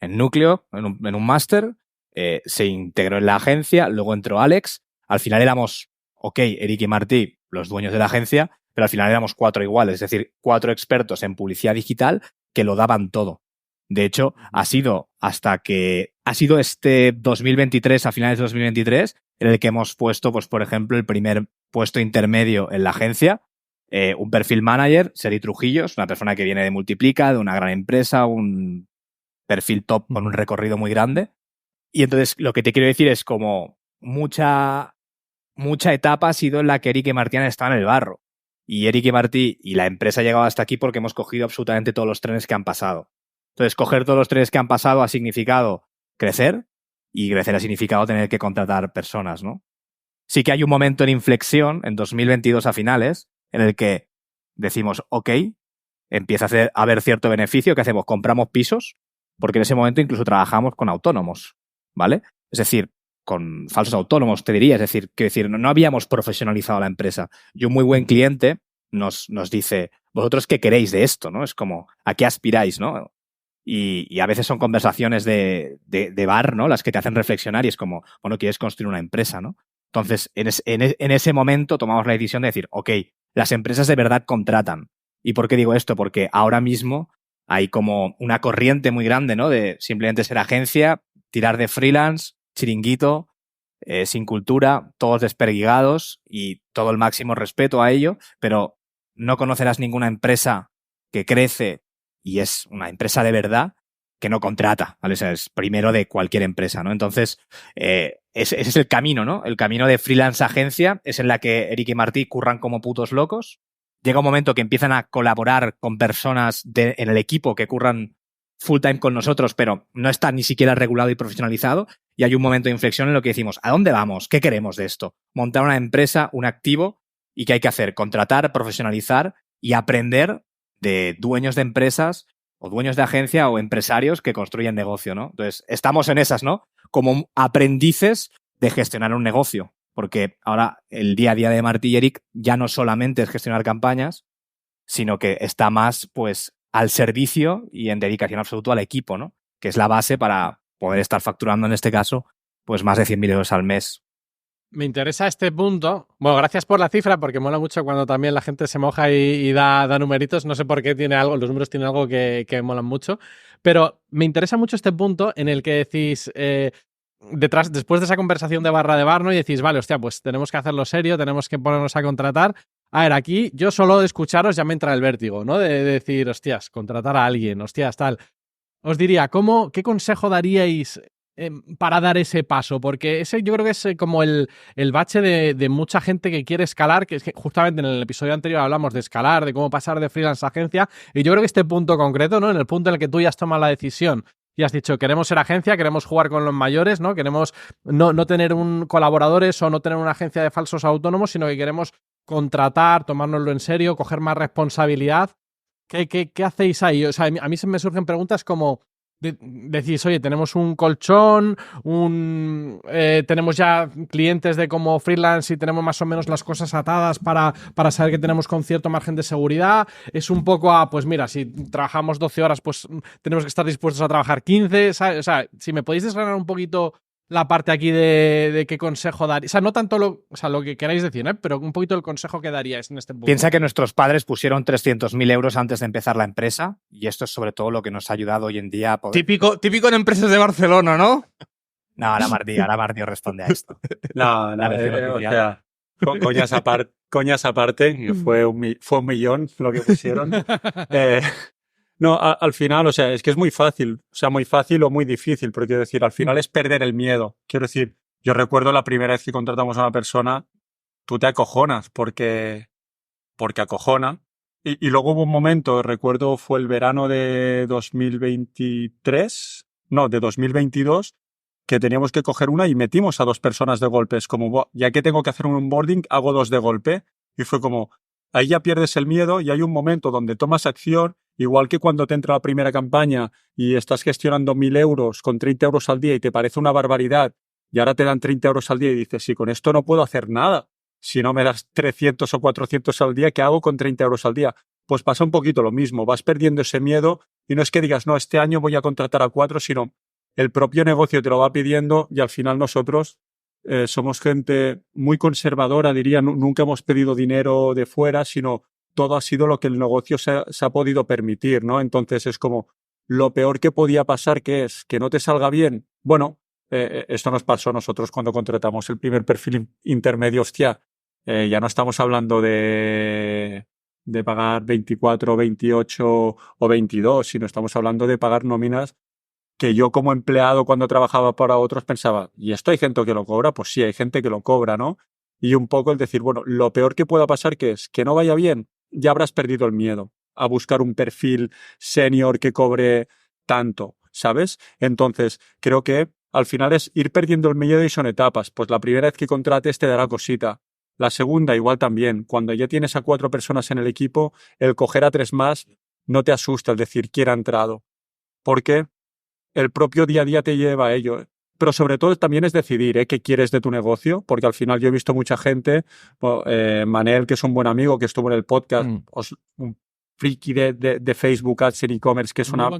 Núcleo, en un máster, se integró en la agencia, luego entró Alex, al final éramos, Eric y Martí, los dueños de la agencia, pero al final éramos 4 iguales, es decir, 4 expertos en publicidad digital que lo daban todo. De hecho, ha sido este 2023, a finales de 2023, en el que hemos puesto, pues por ejemplo, el primer puesto intermedio en la agencia, un perfil manager, Seri Trujillos, una persona que viene de Multiplica, de una gran empresa, un perfil top con un recorrido muy grande. Y entonces lo que te quiero decir es como mucha etapa ha sido en la que Eric y Martí han estado en el barro. Y Eric y Martí y la empresa ha llegado hasta aquí porque hemos cogido absolutamente todos los trenes que han pasado. Entonces, coger todos los trenes que han pasado ha significado crecer, y crecer ha significado tener que contratar personas, ¿no? Sí que hay un momento en inflexión, en 2022 a finales, en el que decimos, empieza a haber cierto beneficio. ¿Qué hacemos? Compramos pisos, porque en ese momento incluso trabajamos con autónomos, ¿vale? Es decir, con falsos autónomos, te diría. Es decir, no habíamos profesionalizado la empresa. Y un muy buen cliente nos dice, ¿vosotros qué queréis de esto? ¿No? Es como, ¿a qué aspiráis? ¿No? Y a veces son conversaciones de bar, ¿no? Las que te hacen reflexionar y es como, bueno, quieres construir una empresa, ¿no? Entonces, en ese momento tomamos la decisión de decir, las empresas de verdad contratan. ¿Y por qué digo esto? Porque ahora mismo hay como una corriente muy grande, ¿no? De simplemente ser agencia, tirar de freelance, chiringuito, sin cultura, todos desperdigados y todo el máximo respeto a ello, pero no conocerás ninguna empresa que crece y es una empresa de verdad que no contrata, ¿vale? O sea, es primero de cualquier empresa, ¿no? Entonces, ese es el camino, ¿no? El camino de freelance agencia es en la que Eric y Martí curran como putos locos. Llega un momento que empiezan a colaborar con personas en el equipo que curran full time con nosotros, pero no está ni siquiera regulado y profesionalizado. Y hay un momento de inflexión en lo que decimos, ¿a dónde vamos? ¿Qué queremos de esto? Montar una empresa, un activo, ¿y qué hay que hacer? Contratar, profesionalizar y aprender de dueños de empresas o dueños de agencia o empresarios que construyen negocio, ¿no? Entonces, estamos en esas, ¿no? Como aprendices de gestionar un negocio. Porque ahora el día a día de Martí y Eric ya no solamente es gestionar campañas, sino que está más, pues, al servicio y en dedicación absoluta al equipo, ¿no? Que es la base para poder estar facturando, en este caso, pues más de 100.000 euros al mes. Me interesa este punto. Bueno, gracias por la cifra, porque mola mucho cuando también la gente se moja y da numeritos. No sé por qué tiene algo, los números tienen algo que molan mucho. Pero me interesa mucho este punto en el que decís, después de esa conversación de barra de bar, ¿no? Y decís, vale, hostia, pues tenemos que hacerlo serio, tenemos que ponernos a contratar. A ver, aquí yo solo de escucharos ya me entra el vértigo, ¿no? De decir, hostias, contratar a alguien, hostias, tal. Os diría, ¿qué consejo daríais para dar ese paso? Porque ese yo creo que es como el bache de mucha gente que quiere escalar, que es que justamente en el episodio anterior hablamos de escalar, de cómo pasar de freelance a agencia, y yo creo que este punto concreto, ¿no? En el punto en el que tú ya has tomado la decisión y has dicho, queremos ser agencia, queremos jugar con los mayores, ¿no? Queremos no tener colaboradores o no tener una agencia de falsos autónomos, sino que queremos contratar, tomárnoslo en serio, coger más responsabilidad. ¿Qué hacéis ahí? O sea, a mí se me surgen preguntas como decís, oye, tenemos un colchón, tenemos ya clientes de como freelance y tenemos más o menos las cosas atadas para saber que tenemos con cierto margen de seguridad. Es un poco pues mira, si trabajamos 12 horas, pues tenemos que estar dispuestos a trabajar 15, ¿sabes? O sea, si me podéis desgranar un poquito la parte aquí de qué consejo dar. O sea, no tanto lo que queráis decir, pero un poquito el consejo que daríais en este punto. Piensa que nuestros padres pusieron 300.000 euros antes de empezar la empresa y esto es sobre todo lo que nos ha ayudado hoy en día a poder... Típico en empresas de Barcelona, ¿no? No, ahora Martí responde a esto. No, o sea, coñas aparte, fue un millón lo que pusieron. No, al final, o sea, es que es muy fácil. O sea, muy fácil o muy difícil, porque quiero decir, al final es perder el miedo. Quiero decir, yo recuerdo la primera vez que contratamos a una persona, tú te acojonas porque acojona. Y luego hubo un momento, recuerdo, fue el verano de 2023, no, de 2022, que teníamos que coger una y metimos a 2 personas de golpe. Es como, ya que tengo que hacer un onboarding, hago 2 de golpe. Y fue como, ahí ya pierdes el miedo y hay un momento donde tomas acción. Igual que cuando te entra la primera campaña y estás gestionando 1.000 euros con 30 euros al día y te parece una barbaridad y ahora te dan 30 euros al día y dices, sí, con esto no puedo hacer nada. Si no me das 300 o 400 al día, ¿qué hago con 30 euros al día? Pues pasa un poquito lo mismo. Vas perdiendo ese miedo y no es que digas, no, este año voy a contratar a 4, sino el propio negocio te lo va pidiendo y al final nosotros somos gente muy conservadora, diría. Nunca hemos pedido dinero de fuera, sino todo ha sido lo que el negocio se ha podido permitir, ¿no? Entonces es como lo peor que podía pasar, que es que no te salga bien. Bueno, esto nos pasó a nosotros cuando contratamos el primer perfil intermedio. Hostia, ya no estamos hablando de pagar 24, 28 o 22, sino estamos hablando de pagar nóminas que yo como empleado cuando trabajaba para otros pensaba, ¿y esto hay gente que lo cobra? Pues sí, hay gente que lo cobra, ¿no? Y un poco el decir, bueno, lo peor que pueda pasar que es que no vaya bien, ya habrás perdido el miedo a buscar un perfil senior que cobre tanto, ¿sabes? Entonces, creo que al final es ir perdiendo el miedo y son etapas. Pues la primera vez que contrates te dará cosita. La segunda igual también. Cuando ya tienes a 4 personas en el equipo, el coger a 3 más no te asusta el decir quién ha entrado. Porque el propio día a día te lleva a ello. Pero sobre todo también es decidir qué quieres de tu negocio, porque al final yo he visto mucha gente, Manel, que es un buen amigo, que estuvo en el podcast, un friki de Facebook Ads en e-commerce, que es una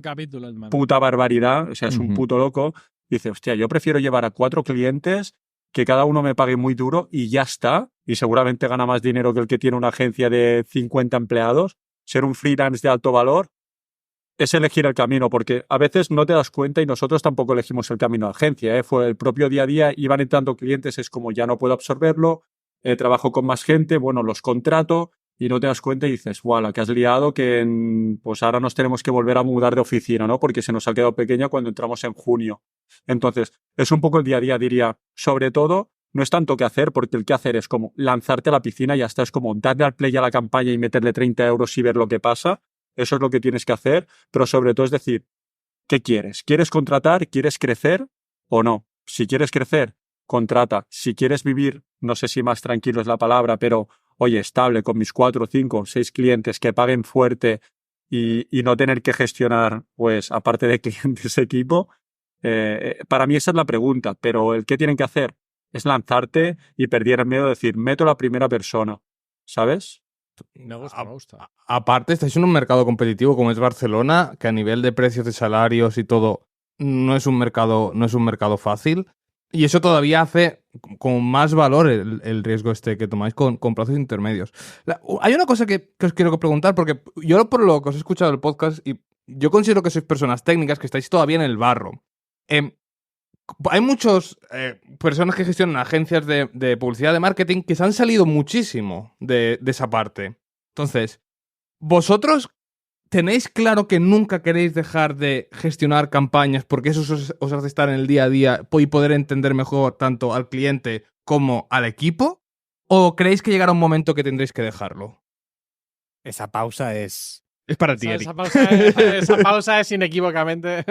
puta barbaridad, o sea, es un puto loco. Dice, hostia, yo prefiero llevar a 4 clientes, que cada uno me pague muy duro y ya está, y seguramente gana más dinero que el que tiene una agencia de 50 empleados, ser un freelance de alto valor, es elegir el camino, porque a veces no te das cuenta y nosotros tampoco elegimos el camino de agencia. Fue el propio día a día, iban entrando clientes, es como ya no puedo absorberlo, trabajo con más gente, bueno, los contrato y no te das cuenta y dices, guau, la que has liado, que pues ahora nos tenemos que volver a mudar de oficina, ¿no? Porque se nos ha quedado pequeña cuando entramos en junio. Entonces, es un poco el día a día, diría. Sobre todo, no es tanto qué hacer, porque el qué hacer es como lanzarte a la piscina y ya está, es como darle al play a la campaña y meterle 30 euros y ver lo que pasa. Eso es lo que tienes que hacer, pero sobre todo es decir, ¿qué quieres? ¿Quieres contratar? ¿Quieres crecer o no? Si quieres crecer, contrata. Si quieres vivir, no sé si más tranquilo es la palabra, pero oye, estable con mis 4, 5, 6 clientes que paguen fuerte y no tener que gestionar, pues, aparte de clientes, equipo, para mí esa es la pregunta, pero el qué tienen que hacer es lanzarte y perder el miedo de decir, meto a la primera persona, ¿sabes? Me gusta. Aparte, estáis en un mercado competitivo como es Barcelona, que a nivel de precios de salarios y todo, no es un mercado fácil. Y eso todavía hace con más valor el riesgo que tomáis con plazos intermedios. Hay una cosa que os quiero preguntar, porque yo por lo que os he escuchado el podcast, y yo considero que sois personas técnicas que estáis todavía en el barro. hay muchos personas que gestionan agencias de publicidad de marketing que se han salido muchísimo de esa parte. Entonces, ¿vosotros tenéis claro que nunca queréis dejar de gestionar campañas porque eso os hace estar en el día a día y poder entender mejor tanto al cliente como al equipo? ¿O creéis que llegará un momento que tendréis que dejarlo? Esa pausa es... Es para ti, Eric. Esa pausa es inequívocamente...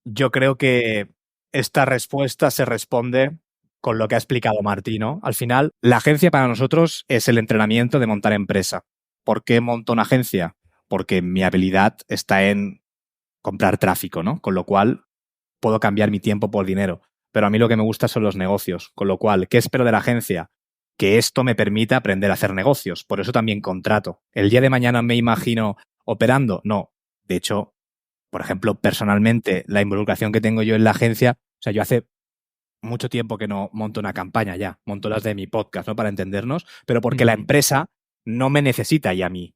Yo creo que esta respuesta se responde con lo que ha explicado Martí, ¿no? Al final, la agencia para nosotros es el entrenamiento de montar empresa. ¿Por qué monto una agencia? Porque mi habilidad está en comprar tráfico, ¿no? Con lo cual, puedo cambiar mi tiempo por dinero. Pero a mí lo que me gusta son los negocios. Con lo cual, ¿qué espero de la agencia? Que esto me permita aprender a hacer negocios. Por eso también contrato. ¿El día de mañana me imagino operando? No. De hecho, por ejemplo, personalmente, la involucración que tengo yo en la agencia, o sea, yo hace mucho tiempo que no monto una campaña ya, monto las de mi podcast, ¿no? Para entendernos, pero porque la empresa no me necesita ya a mí,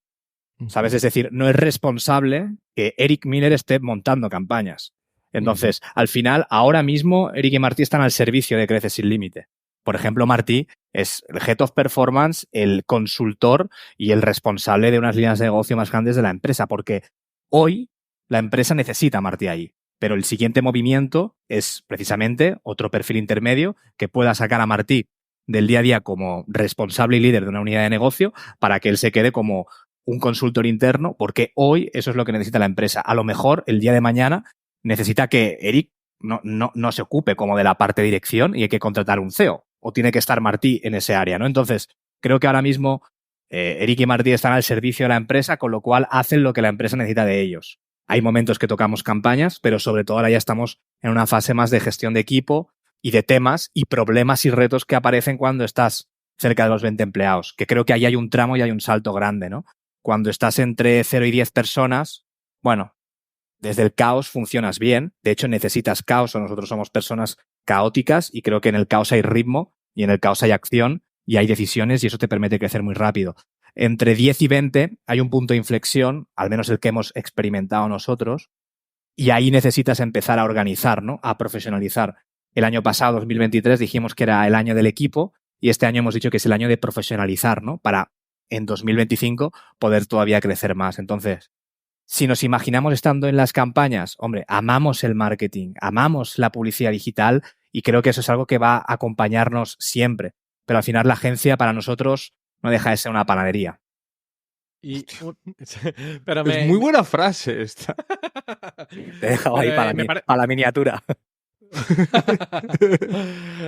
¿sabes? Es decir, no es responsable que Eric Miller esté montando campañas. Entonces, al final, ahora mismo, Eric y Martí están al servicio de Crece Sin Límite. Por ejemplo, Martí es el Head of Performance, el consultor y el responsable de unas líneas de negocio más grandes de la empresa, porque hoy la empresa necesita a Martí ahí. Pero el siguiente movimiento es precisamente otro perfil intermedio que pueda sacar a Martí del día a día como responsable y líder de una unidad de negocio para que él se quede como un consultor interno, porque hoy eso es lo que necesita la empresa. A lo mejor el día de mañana necesita que Eric no se ocupe como de la parte de dirección y hay que contratar un CEO o tiene que estar Martí en ese área, ¿no? Entonces, creo que ahora mismo Eric y Martí están al servicio de la empresa, con lo cual hacen lo que la empresa necesita de ellos. Hay momentos que tocamos campañas, pero sobre todo ahora ya estamos en una fase más de gestión de equipo y de temas y problemas y retos que aparecen cuando estás cerca de los 20 empleados, que creo que ahí hay un tramo y hay un salto grande, ¿no? Cuando estás entre 0 y 10 personas, bueno, desde el caos funcionas bien, de hecho necesitas caos, o nosotros somos personas caóticas y creo que en el caos hay ritmo y en el caos hay acción y hay decisiones y eso te permite crecer muy rápido. Entre 10 y 20 hay un punto de inflexión, al menos el que hemos experimentado nosotros, y ahí necesitas empezar a organizar, ¿no? A profesionalizar. El año pasado, 2023, dijimos que era el año del equipo y este año hemos dicho que es el año de profesionalizar, ¿no? Para en 2025 poder todavía crecer más. Entonces, si nos imaginamos estando en las campañas, hombre, amamos el marketing, amamos la publicidad digital y creo que eso es algo que va a acompañarnos siempre. Pero al final la agencia para nosotros no deja de ser una panadería. Pero es muy buena frase esta. Te he dejado ahí para la miniatura.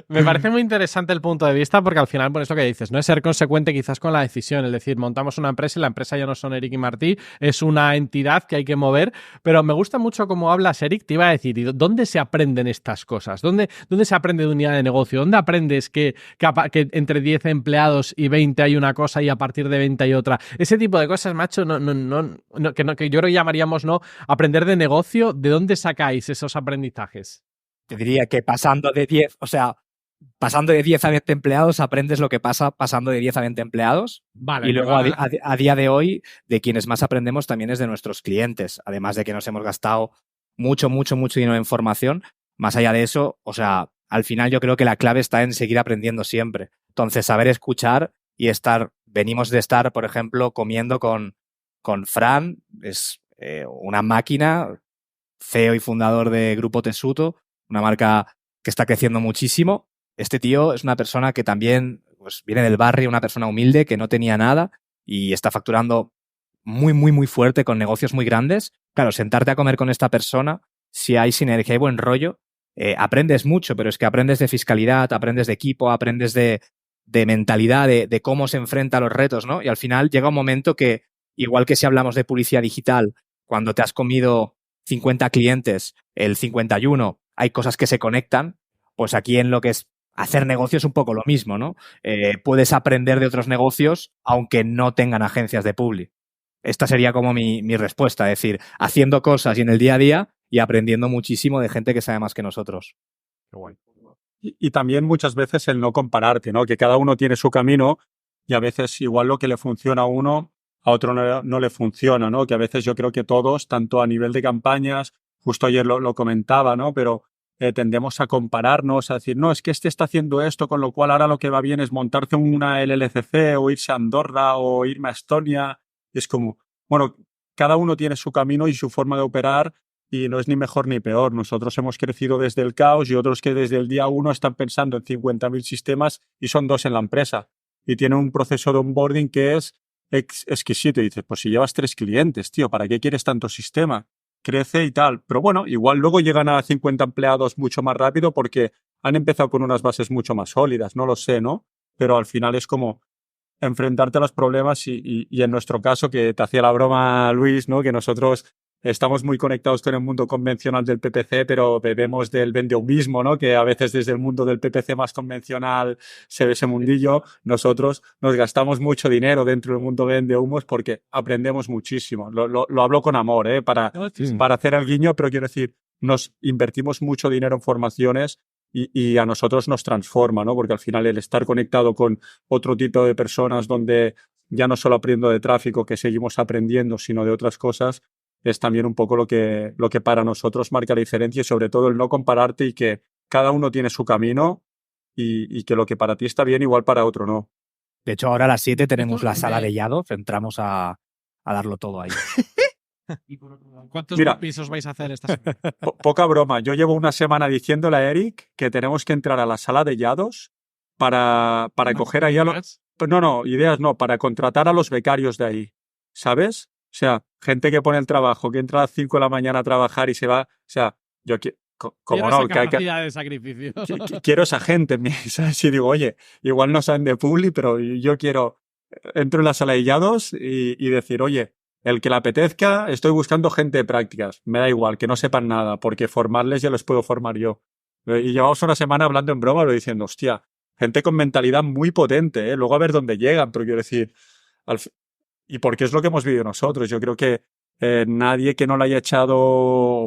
Me parece muy interesante el punto de vista porque al final, por eso que dices, no es ser consecuente quizás con la decisión, es decir, montamos una empresa y la empresa ya no son Eric y Martí, es una entidad que hay que mover, pero me gusta mucho cómo hablas, Eric. Te iba a decir, ¿dónde se aprenden estas cosas? ¿Dónde se aprende de unidad de negocio? ¿Dónde aprendes que entre 10 empleados y 20 hay una cosa y a partir de 20 hay otra? Ese tipo de cosas, macho, que yo creo que llamaríamos no aprender de negocio. ¿De dónde sacáis esos aprendizajes? Te diría que pasando de 10 a 20 empleados aprendes lo que pasa pasando de 10 a 20 empleados. Vale, y luego a día de hoy, de quienes más aprendemos también es de nuestros clientes. Además de que nos hemos gastado mucho dinero en formación. Más allá de eso, o sea, al final yo creo que la clave está en seguir aprendiendo siempre. Entonces, saber escuchar y venimos de estar, por ejemplo, comiendo con Fran, es una máquina, CEO y fundador de Grupo Tesuto, una marca que está creciendo muchísimo. Este tío es una persona que también pues, viene del barrio, una persona humilde que no tenía nada y está facturando muy fuerte con negocios muy grandes. Claro, sentarte a comer con esta persona, si hay sinergia y buen rollo, aprendes mucho, pero es que aprendes de fiscalidad, aprendes de equipo, aprendes de mentalidad, de cómo se enfrenta a los retos, ¿no? Y al final llega un momento que, igual que si hablamos de publicidad digital, cuando te has comido 50 clientes, el 51 hay cosas que se conectan, pues aquí en lo que es hacer negocios es un poco lo mismo, ¿no? Puedes aprender de otros negocios aunque no tengan agencias de publi. Esta sería como mi respuesta, es decir, haciendo cosas y en el día a día y aprendiendo muchísimo de gente que sabe más que nosotros. Qué guay. Y también muchas veces el no compararte, ¿no? Que cada uno tiene su camino y a veces igual lo que le funciona a uno, a otro no le funciona, ¿no? Que a veces yo creo que todos, tanto a nivel de campañas, justo ayer lo comentaba, ¿no? Pero tendemos a compararnos, a decir, no, es que este está haciendo esto, con lo cual ahora lo que va bien es montarse una LLCC o irse a Andorra o irme a Estonia. Y es como, bueno, cada uno tiene su camino y su forma de operar y no es ni mejor ni peor. Nosotros hemos crecido desde el caos y otros que desde el día 1 están pensando en 50.000 sistemas y son 2 en la empresa. Y tienen un proceso de onboarding que es exquisito. Y dices, pues si llevas 3 clientes, tío, ¿para qué quieres tanto sistema? Crece y tal. Pero bueno, igual luego llegan a 50 empleados mucho más rápido porque han empezado con unas bases mucho más sólidas. No lo sé, ¿no? Pero al final es como enfrentarte a los problemas y en nuestro caso, que te hacía la broma Luis, ¿no? Que nosotros estamos muy conectados con el mundo convencional del PPC, pero bebemos del vendehumismo, ¿no? Que a veces desde el mundo del PPC más convencional se ve ese mundillo. Nosotros nos gastamos mucho dinero dentro del mundo vendehumos porque aprendemos muchísimo. Lo hablo con amor, ¿eh? Para hacer el guiño, pero quiero decir, nos invertimos mucho dinero en formaciones y a nosotros nos transforma, ¿no? Porque al final el estar conectado con otro tipo de personas donde ya no solo aprendo de tráfico, que seguimos aprendiendo, sino de otras cosas, es también un poco lo que para nosotros marca la diferencia y sobre todo el no compararte y que cada uno tiene su camino y que lo que para ti está bien igual para otro no. De hecho, ahora a las 7 tenemos la sala de Yados, entramos a darlo todo ahí. ¿Cuántos pisos vais a hacer esta semana? Poca broma. Yo llevo una semana diciéndole a Eric que tenemos que entrar a la sala de Yados para coger ahí a los... No, ideas no, para contratar a los becarios de ahí, ¿sabes? O sea, gente que pone el trabajo, que entra a las 5 de la mañana a trabajar y se va... O sea, yo como no... capacidad de sacrificio. Quiero esa gente, ¿sabes? Y digo, oye, igual no saben de Publi, pero yo quiero... Entro en la sala de Yados y decir, oye, el que le apetezca, estoy buscando gente de prácticas. Me da igual, que no sepan nada, porque formarles ya los puedo formar yo. Y llevamos una semana hablando en broma, pero diciendo, hostia, gente con mentalidad muy potente, ¿eh? Luego a ver dónde llegan, pero quiero decir... Y porque es lo que hemos vivido nosotros. Yo creo que nadie que no lo haya echado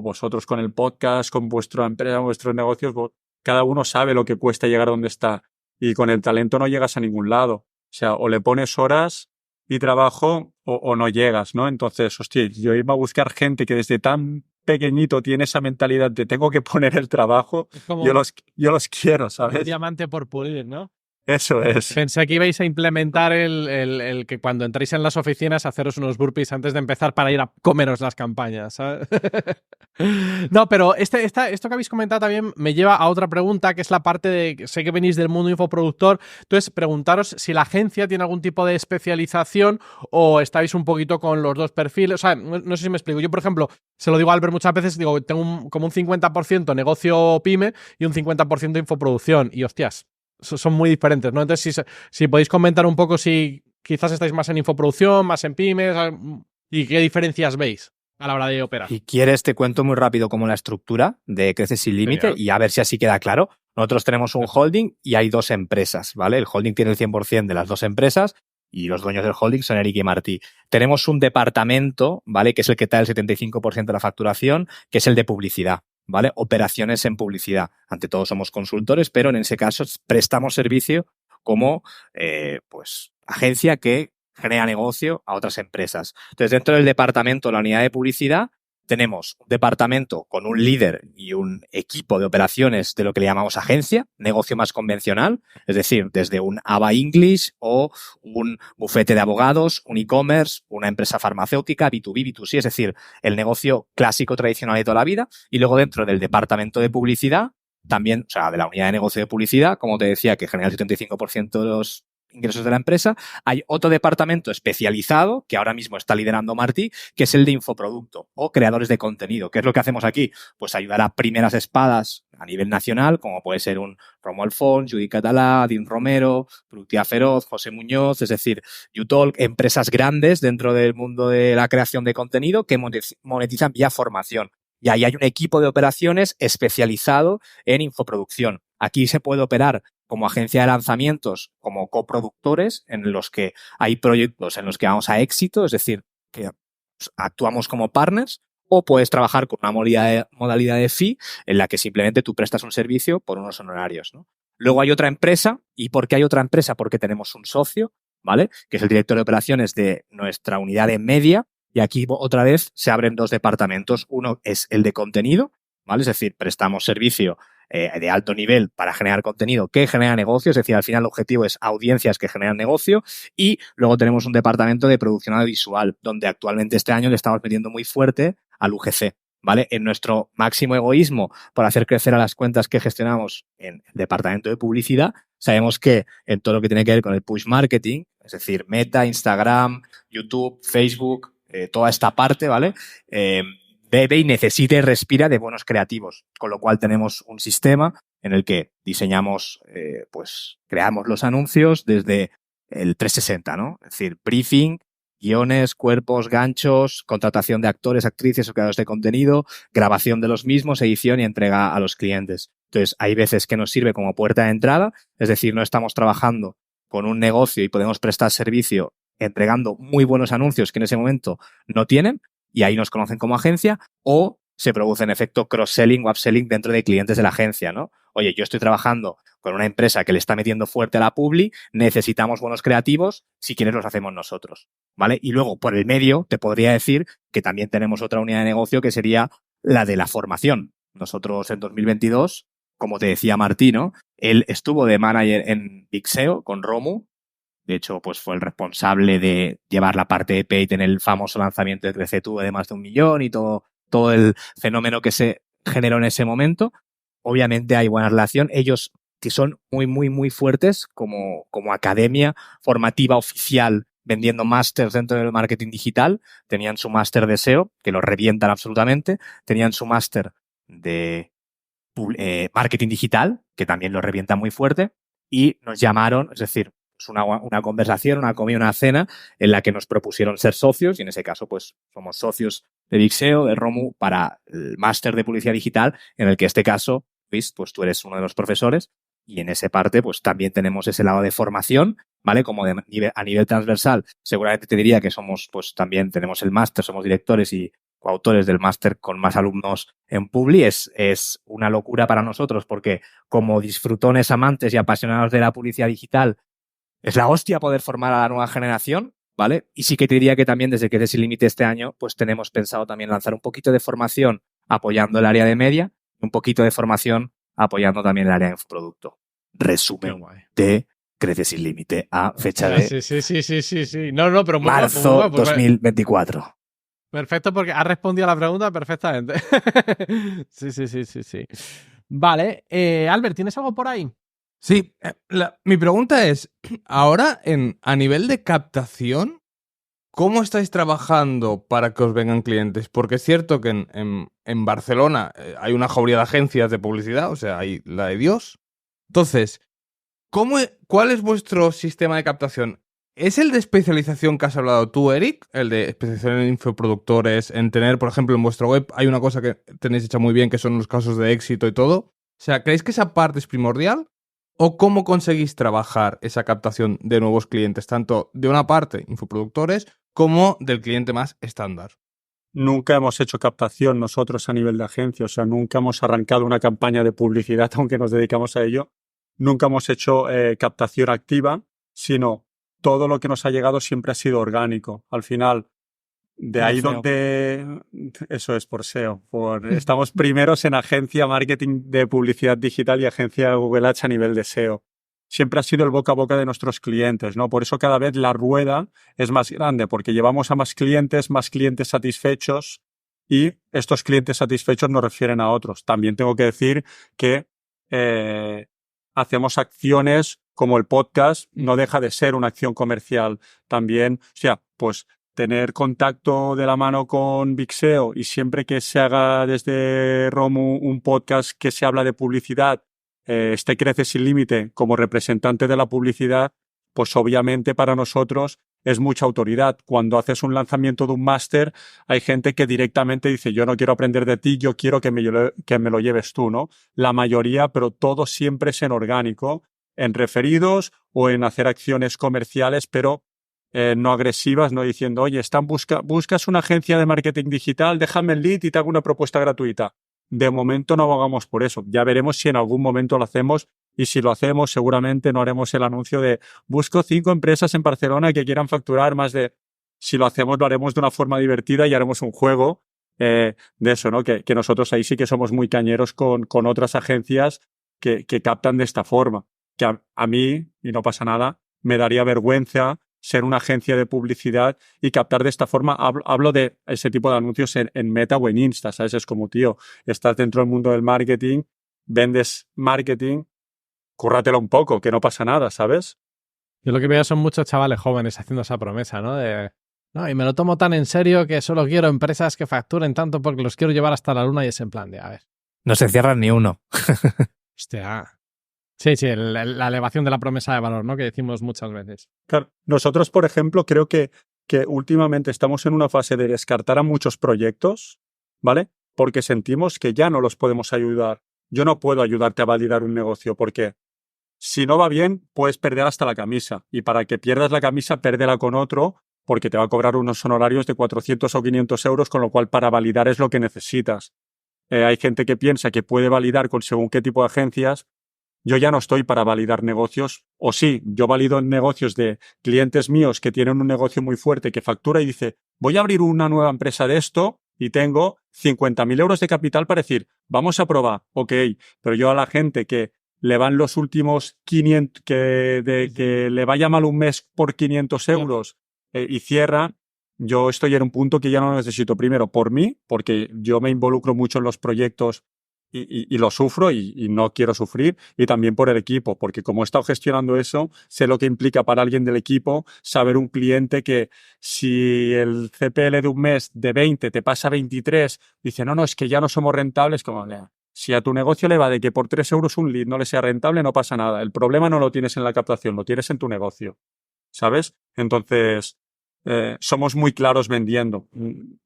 vosotros con el podcast, con vuestra empresa, vuestros negocios, cada uno sabe lo que cuesta llegar a donde está. Y con el talento no llegas a ningún lado. O sea, o le pones horas y trabajo o no llegas, ¿no? Entonces, hostia, yo iba a buscar gente que desde tan pequeñito tiene esa mentalidad de tengo que poner el trabajo, yo los quiero, ¿sabes? Un diamante por pulir, ¿no? Eso es. Pensé que ibais a implementar el que cuando entréis en las oficinas haceros unos burpees antes de empezar para ir a comeros las campañas, ¿sabes? No, pero esto que habéis comentado también me lleva a otra pregunta, que es la parte de, sé que venís del mundo infoproductor, entonces preguntaros si la agencia tiene algún tipo de especialización o estáis un poquito con los dos perfiles. O sea, no sé si me explico. Yo, por ejemplo, se lo digo a Albert muchas veces, digo, tengo como un 50% negocio pyme y un 50% infoproducción. Y hostias, son muy diferentes, ¿no? Entonces, si podéis comentar un poco si quizás estáis más en infoproducción, más en pymes, y qué diferencias veis a la hora de operar. Si quieres, te cuento muy rápido cómo la estructura de Crece Sin Límite y a ver si así queda claro. Nosotros tenemos un holding y hay 2 empresas, ¿vale? El holding tiene el 100% de las 2 empresas y los dueños del holding son Eric y Martí. Tenemos un departamento, ¿vale? Que es el que da el 75% de la facturación, que es el de publicidad, ¿vale? Operaciones en publicidad. Ante todo somos consultores, pero en ese caso prestamos servicio como pues agencia que genera negocio a otras empresas. Entonces, dentro del departamento, la unidad de publicidad, tenemos un departamento con un líder y un equipo de operaciones de lo que le llamamos agencia, negocio más convencional, es decir, desde un ABA English o un bufete de abogados, un e-commerce, una empresa farmacéutica, B2B, B2C, es decir, el negocio clásico tradicional de toda la vida. Y luego dentro del departamento de publicidad, también, o sea, de la unidad de negocio de publicidad, como te decía, que genera el 75% de los ingresos de la empresa, hay otro departamento especializado que ahora mismo está liderando Martí, que es el de infoproducto o creadores de contenido. ¿Qué es lo que hacemos aquí? Pues ayudar a primeras espadas a nivel nacional, como puede ser un Romuald Font, Judy Catalá, Dean Romero, Productividad Feroz, José Muñoz, es decir, YouTalk, empresas grandes dentro del mundo de la creación de contenido que monetizan vía formación. Y ahí hay un equipo de operaciones especializado en infoproducción. Aquí se puede operar como agencia de lanzamientos, como coproductores, en los que hay proyectos en los que vamos a éxito, es decir, que actuamos como partners, o puedes trabajar con una modalidad de fee en la que simplemente tú prestas un servicio por unos honorarios, ¿no? Luego hay otra empresa. ¿Y por qué hay otra empresa? Porque tenemos un socio, ¿vale? Que es el director de operaciones de nuestra unidad de media. Y aquí otra vez se abren 2 departamentos. Uno es el de contenido, ¿vale? Es decir, prestamos servicio de alto nivel para generar contenido que genera negocio, es decir, al final el objetivo es audiencias que generan negocio, y luego tenemos un departamento de producción audiovisual, donde actualmente este año le estamos metiendo muy fuerte al UGC, ¿vale? En nuestro máximo egoísmo por hacer crecer a las cuentas que gestionamos en el departamento de publicidad, sabemos que en todo lo que tiene que ver con el push marketing, es decir, Meta, Instagram, YouTube, Facebook, toda esta parte, ¿vale? Bebe y necesita y respira de buenos creativos, con lo cual tenemos un sistema en el que diseñamos, pues creamos los anuncios desde el 360, ¿no? Es decir, briefing, guiones, cuerpos, ganchos, contratación de actores, actrices o creadores de contenido, grabación de los mismos, edición y entrega a los clientes. Entonces, hay veces que nos sirve como puerta de entrada, es decir, no estamos trabajando con un negocio y podemos prestar servicio entregando muy buenos anuncios que en ese momento no tienen, y ahí nos conocen como agencia, o se produce en efecto cross-selling o upselling dentro de clientes de la agencia, ¿no? Oye, yo estoy trabajando con una empresa que le está metiendo fuerte a la publi, necesitamos buenos creativos, si quieres los hacemos nosotros, ¿vale? Y luego, por el medio, te podría decir que también tenemos otra unidad de negocio que sería la de la formación. Nosotros en 2022, como te decía Martino, él estuvo de manager en Vixeo con Romu. De hecho, pues fue el responsable de llevar la parte de paid en el famoso lanzamiento de CreceTube de más de 1 millón y todo el fenómeno que se generó en ese momento. Obviamente hay buena relación. Ellos, que son muy, muy, muy fuertes como academia formativa oficial, vendiendo másters dentro del marketing digital, tenían su máster de SEO, que lo revientan absolutamente, tenían su máster de marketing digital, que también lo revientan muy fuerte, y nos llamaron, es decir, una conversación, una comida, una cena en la que nos propusieron ser socios, y en ese caso pues somos socios de Vixeo, de Romu, para el máster de publicidad digital, en el que en este caso, Luis, pues tú eres uno de los profesores, y en esa parte pues también tenemos ese lado de formación, ¿vale? Como a nivel transversal, seguramente te diría que somos, pues también tenemos el máster, somos directores y coautores del máster con más alumnos en Publi. Es una locura para nosotros porque como disfrutones, amantes y apasionados de la publicidad digital, es la hostia poder formar a la nueva generación, ¿vale? Y sí que te diría que también desde que Sin Límite este año, pues tenemos pensado también lanzar un poquito de formación apoyando el área de media y un poquito de formación apoyando también el área de infoproducto. Resumen de Crece Sin Límite a fecha de Sí. No, pero muy marzo guapo, pues 2024. Perfecto, porque has respondido a la pregunta perfectamente. Sí. Vale, Albert, ¿tienes algo por ahí? Sí, mi pregunta es, ahora a nivel de captación, ¿cómo estáis trabajando para que os vengan clientes? Porque es cierto que en Barcelona hay una jauría de agencias de publicidad, o sea, hay la de Dios. Entonces, ¿cuál es vuestro sistema de captación? ¿Es el de especialización que has hablado tú, Eric? El de especialización en infoproductores, en tener, por ejemplo, en vuestra web hay una cosa que tenéis hecha muy bien, que son los casos de éxito y todo. O sea, ¿creéis que esa parte es primordial? ¿O cómo conseguís trabajar esa captación de nuevos clientes, tanto de una parte, infoproductores, como del cliente más estándar? Nunca hemos hecho captación nosotros a nivel de agencia, o sea, nunca hemos arrancado una campaña de publicidad, aunque nos dedicamos a ello. Nunca hemos hecho captación activa, sino todo lo que nos ha llegado siempre ha sido orgánico. Al final, de ahí donde... Eso es por SEO. Estamos primeros en agencia marketing de publicidad digital y agencia Google Ads a nivel de SEO. Siempre ha sido el boca a boca de nuestros clientes, ¿no? Por eso cada vez la rueda es más grande, porque llevamos a más clientes satisfechos, y estos clientes satisfechos nos refieren a otros. También tengo que decir que hacemos acciones como el podcast, no deja de ser una acción comercial también. O sea, pues tener contacto de la mano con Vixeo, y siempre que se haga desde Romu un podcast que se habla de publicidad, Crece Sin Límite como representante de la publicidad, pues obviamente para nosotros es mucha autoridad. Cuando haces un lanzamiento de un máster, hay gente que directamente dice, yo no quiero aprender de ti, yo quiero que me lo lleves tú, ¿no? La mayoría, pero todo siempre es en orgánico, en referidos o en hacer acciones comerciales, pero no agresivas, no diciendo, oye, buscas una agencia de marketing digital, déjame el lead y te hago una propuesta gratuita. De momento no abogamos por eso. Ya veremos si en algún momento lo hacemos, y si lo hacemos seguramente no haremos el anuncio de busco 5 empresas en Barcelona que quieran facturar más de... Si lo hacemos, lo haremos de una forma divertida y haremos un juego, de eso, ¿no? Que nosotros ahí sí que somos muy cañeros con otras agencias que captan de esta forma. Que a mí, y no pasa nada, me daría vergüenza ser una agencia de publicidad y captar de esta forma. Hablo de ese tipo de anuncios en Meta o en Insta, ¿sabes? Es como, tío, estás dentro del mundo del marketing, vendes marketing, cúrratelo un poco, que no pasa nada, ¿sabes? Yo lo que veo son muchos chavales jóvenes haciendo esa promesa, ¿no? No, y me lo tomo tan en serio que solo quiero empresas que facturen tanto porque los quiero llevar hasta la luna, y es en plan de, a ver. No se cierran ni uno. Hostia. Sí, la elevación de la promesa de valor, ¿no? Que decimos muchas veces. Claro, nosotros, por ejemplo, creo que últimamente estamos en una fase de descartar a muchos proyectos, ¿vale? Porque sentimos que ya no los podemos ayudar. Yo no puedo ayudarte a validar un negocio porque si no va bien, puedes perder hasta la camisa. Y para que pierdas la camisa, pérdela con otro porque te va a cobrar unos honorarios de 400 o 500 euros, con lo cual para validar es lo que necesitas. Hay gente que piensa que puede validar con según qué tipo de agencias. Yo ya no estoy para validar negocios, o sí, yo valido negocios de clientes míos que tienen un negocio muy fuerte, que factura y dice, voy a abrir una nueva empresa de esto y tengo 50.000 euros de capital para decir, vamos a probar, ok, pero yo a la gente que le van los últimos 500, que le vaya mal un mes por 500 euros y cierra, yo estoy en un punto que ya no necesito, primero por mí, porque yo me involucro mucho en los proyectos y lo sufro y no quiero sufrir, y también por el equipo, porque como he estado gestionando eso, sé lo que implica para alguien del equipo saber un cliente que si el CPL de un mes de 20 te pasa a 23, dice, no, es que ya no somos rentables, como, si a tu negocio le va de que por 3 euros un lead no le sea rentable, no pasa nada. El problema no lo tienes en la captación, lo tienes en tu negocio, ¿sabes? Entonces, somos muy claros vendiendo.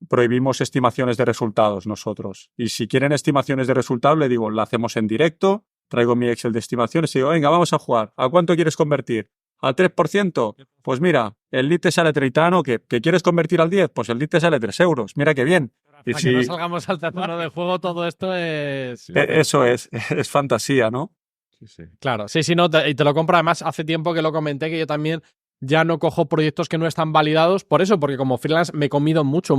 Prohibimos estimaciones de resultados nosotros. Y si quieren estimaciones de resultados, le digo, la hacemos en directo, traigo mi Excel de estimaciones y digo, venga, vamos a jugar. ¿A cuánto quieres convertir? ¿Al 3%? Pues mira, el lead te sale 30, ¿que quieres convertir al 10? Pues el lead te sale 3 euros. Mira qué bien. Y para que no salgamos al terreno de juego, todo esto es... Eso es fantasía, ¿no? Sí. Claro, sí, no, y te lo compro. Además, hace tiempo que lo comenté, que yo también ya no cojo proyectos que no están validados por eso, porque como freelance me he comido muchos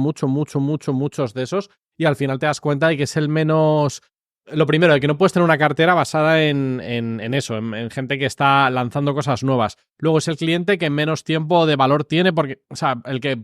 de esos, y al final te das cuenta de que es el menos... Lo primero, de que no puedes tener una cartera basada en eso, en gente que está lanzando cosas nuevas. Luego es el cliente que menos tiempo de valor tiene, porque, o sea, el que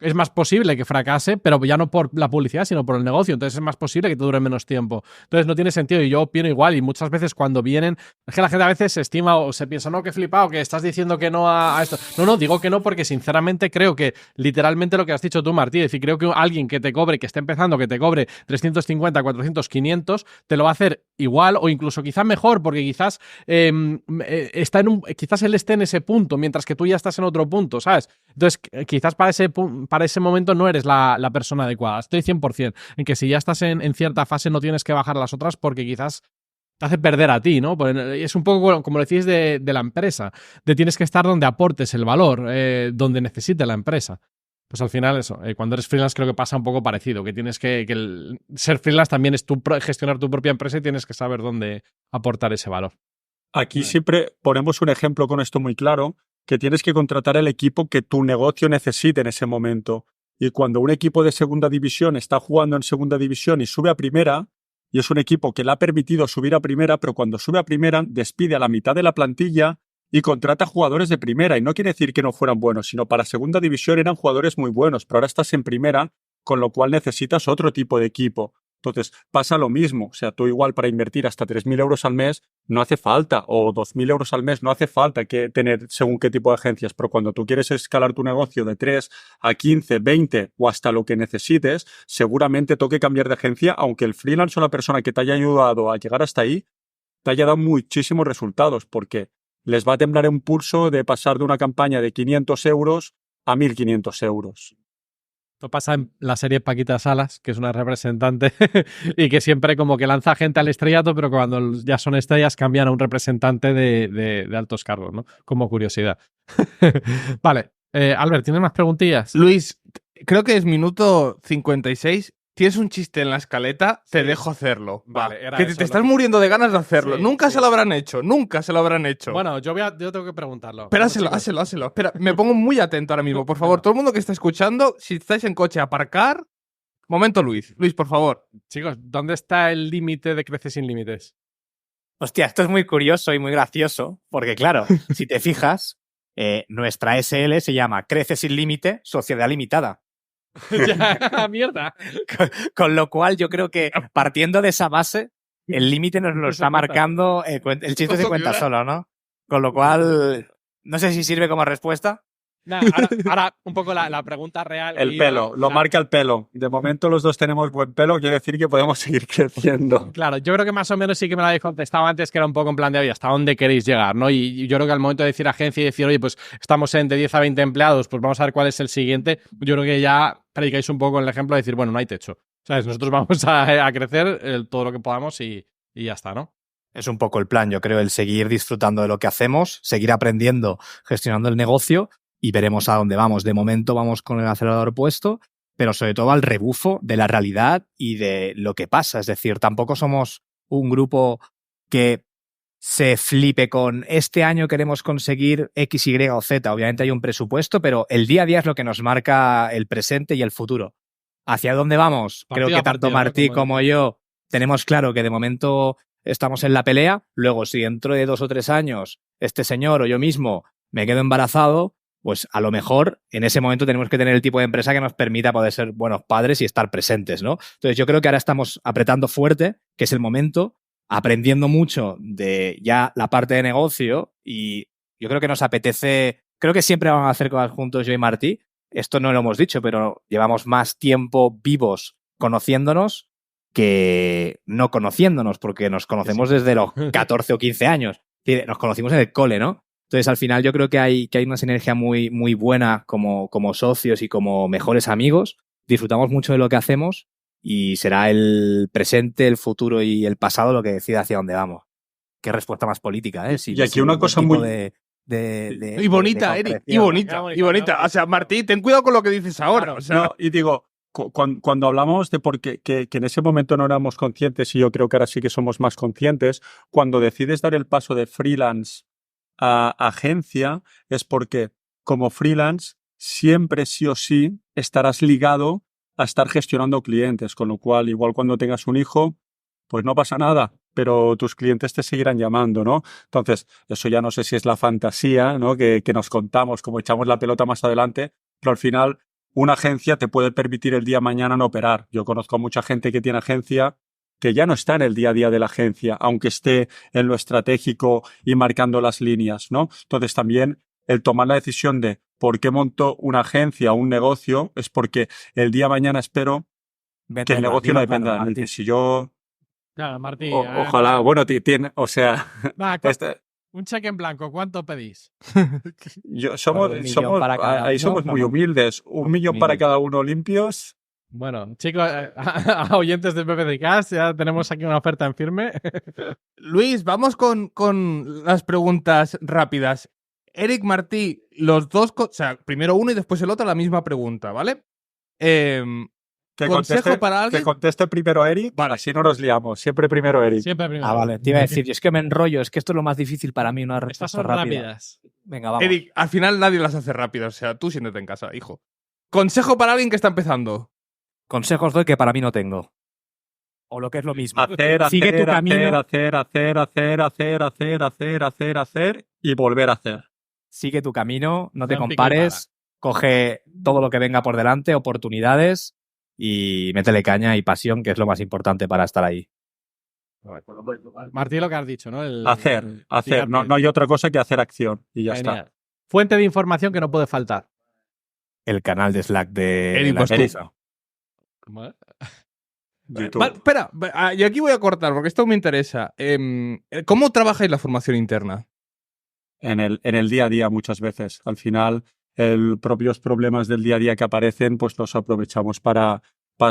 es más posible que fracase, pero ya no por la publicidad, sino por el negocio. Entonces es más posible que te dure menos tiempo. Entonces no tiene sentido, y yo opino igual. Y muchas veces cuando vienen, es que la gente a veces se estima o se piensa, no, que flipado, que estás diciendo que no a esto. No, digo que no porque sinceramente creo que literalmente lo que has dicho tú, Martí, es decir, creo que alguien que te cobre, que esté empezando, que te cobre 350, 400, 500, te lo va a hacer igual o incluso quizás mejor, porque quizás está quizás él esté en ese punto, mientras que tú ya estás en otro punto, ¿sabes? Entonces quizás para ese momento no eres la persona adecuada. Estoy 100% en que si ya estás en cierta fase no tienes que bajar las otras, porque quizás te hace perder a ti, ¿no? Es un poco como lo decís de la empresa, de tienes que estar donde aportes el valor, donde necesite la empresa. Pues al final eso, cuando eres freelance creo que pasa un poco parecido, que tienes ser freelance también es gestionar tu propia empresa y tienes que saber dónde aportar ese valor. Aquí siempre ponemos un ejemplo con esto muy claro, que tienes que contratar el equipo que tu negocio necesite en ese momento. Y cuando un equipo de segunda división está jugando en segunda división y sube a primera, y es un equipo que le ha permitido subir a primera, pero cuando sube a primera despide a la mitad de la plantilla y contrata jugadores de primera. Y no quiere decir que no fueran buenos, sino para segunda división eran jugadores muy buenos, pero ahora estás en primera, con lo cual necesitas otro tipo de equipo. Entonces, pasa lo mismo. O sea, tú igual para invertir hasta 3.000 euros al mes no hace falta, o 2.000 euros al mes no hace falta que tener según qué tipo de agencias, pero cuando tú quieres escalar tu negocio de 3 a 15, 20 o hasta lo que necesites, seguramente toque cambiar de agencia, aunque el freelance o la persona que te haya ayudado a llegar hasta ahí te haya dado muchísimos resultados, porque les va a temblar un pulso de pasar de una campaña de 500 euros a 1.500 euros. Esto pasa en la serie Paquita Salas, que es una representante y que siempre como que lanza gente al estrellato, pero cuando ya son estrellas cambian a un representante de altos cargos, ¿no? Como curiosidad. Vale, Albert, ¿tienes más preguntillas? Luis, creo que es minuto 56. Tienes un chiste en la escaleta, te dejo hacerlo. Vale, era que eso, te estás muriendo de ganas de hacerlo. Sí, nunca sí. se lo habrán hecho, nunca se lo habrán hecho. Bueno, yo tengo que preguntarlo. Espera, Bueno, chicos. háselo. Espera, me pongo muy atento ahora mismo. Por favor, todo el mundo que está escuchando, si estáis en coche, aparcar, Momento, Luis. Luis, por favor. Chicos, ¿dónde está el límite de Crece sin límites? Hostia, esto es muy curioso y muy gracioso, porque claro, si te fijas, nuestra SL se llama Crece sin límite, Sociedad Limitada. Ya, mierda. Con lo cual yo creo que partiendo de esa base, el límite nos lo está marcando, el chiste se cuenta solo, ¿no? Con lo cual, no sé si sirve como respuesta. Nah, ahora un poco la pregunta real. El pelo, lo marca el pelo. De momento los dos tenemos buen pelo, quiere decir que podemos seguir creciendo. Claro, yo creo que más o menos sí que me lo habéis contestado antes, que era un poco en plan de, oye, ¿hasta dónde queréis llegar? ¿No? Y yo creo que al momento de decir agencia y decir, oye, pues estamos en de 10 a 20 empleados, pues vamos a ver cuál es el siguiente, yo creo que ya predicáis un poco en el ejemplo de decir, bueno, no hay techo. ¿Sabes? Nosotros vamos a crecer todo lo que podamos y ya está, ¿no? Es un poco el plan, yo creo, el seguir disfrutando de lo que hacemos, seguir aprendiendo, gestionando el negocio y veremos a dónde vamos. De momento vamos con el acelerador puesto, pero sobre todo al rebufo de la realidad y de lo que pasa. Es decir, tampoco somos un grupo que se flipe con este año queremos conseguir X, Y o Z. Obviamente hay un presupuesto, pero el día a día es lo que nos marca el presente y el futuro. ¿Hacia dónde vamos? Partido Creo que a tanto partido, Martí ¿no? como yo tenemos claro que de momento estamos en la pelea. Luego, si dentro de 2 o 3 años este señor o yo mismo me quedo embarazado, pues a lo mejor en ese momento tenemos que tener el tipo de empresa que nos permita poder ser buenos padres y estar presentes, ¿no? Entonces yo creo que ahora estamos apretando fuerte, que es el momento, aprendiendo mucho de ya la parte de negocio y yo creo que nos apetece, creo que siempre vamos a hacer cosas juntos yo y Martí. Esto no lo hemos dicho, pero llevamos más tiempo vivos conociéndonos que no conociéndonos, porque nos conocemos desde los 14 o 15 años. Nos conocimos en el cole, ¿no? Entonces, al final yo creo que hay una sinergia muy, muy buena como socios y como mejores amigos. Disfrutamos mucho de lo que hacemos y será el presente, el futuro y el pasado lo que decida hacia dónde vamos. Qué respuesta más política, ¿eh? Y aquí una cosa muy... Y bonita, Eric, y bonita, y bonita. O sea, Martí, ten cuidado con lo que dices ahora. O sea, No, y digo, cuando hablamos de porque que en ese momento no éramos conscientes, y yo creo que ahora sí que somos más conscientes, cuando decides dar el paso de freelance a agencia, es porque como freelance siempre sí o sí estarás ligado a estar gestionando clientes, con lo cual igual cuando tengas un hijo, pues no pasa nada, pero tus clientes te seguirán llamando, ¿no? Entonces, eso ya no sé si es la fantasía, ¿no? Que nos contamos, como echamos la pelota más adelante, pero al final una agencia te puede permitir el día de mañana no operar. Yo conozco a mucha gente que tiene agencia que ya no está en el día a día de la agencia, aunque esté en lo estratégico y marcando las líneas, ¿no? Entonces también el tomar la decisión de por qué monto una agencia o un negocio es porque el día de mañana espero que el negocio no dependa de mí. Si yo... Claro, Martí. Ojalá, bueno, tiene, o sea... Va, un cheque en blanco, ¿cuánto pedís? Somos ahí somos muy humildes. 1 millón para cada uno limpios. Bueno, chicos, a oyentes del PPCcast, ya tenemos aquí una oferta en firme. Luis, vamos con las preguntas rápidas. Eric, Martí, los dos, o sea, primero uno y después el otro, la misma pregunta, ¿vale? ¿Consejo para alguien? Que conteste primero Eric, vale, así no nos liamos. Siempre primero Eric. Siempre primero. Ah, vale, te iba a decir, yo es que me enrollo, es que esto es lo más difícil para mí, una respuesta Estas son rápida. rápidas. Venga, vamos. Eric, al final nadie las hace rápidas, o sea, tú siéntate en casa, hijo. Consejo para alguien que está empezando. Consejos doy que para mí no tengo. O lo que es lo mismo. Sigue tu camino. Hacer y volver a hacer. Sigue tu camino, no te compares, coge todo lo que venga por delante, oportunidades y métele caña y pasión, que es lo más importante para estar ahí. Martí, lo que has dicho, ¿no? Hacer. No hay otra cosa que hacer acción y ya está. Fuente de información que no puede faltar. El canal de Slack de Eric, la empresa. Vale, espera, y aquí voy a cortar porque esto me interesa. ¿Cómo trabajáis la formación interna? En el día a día muchas veces. Al final, propios problemas del día a día que aparecen, pues los aprovechamos para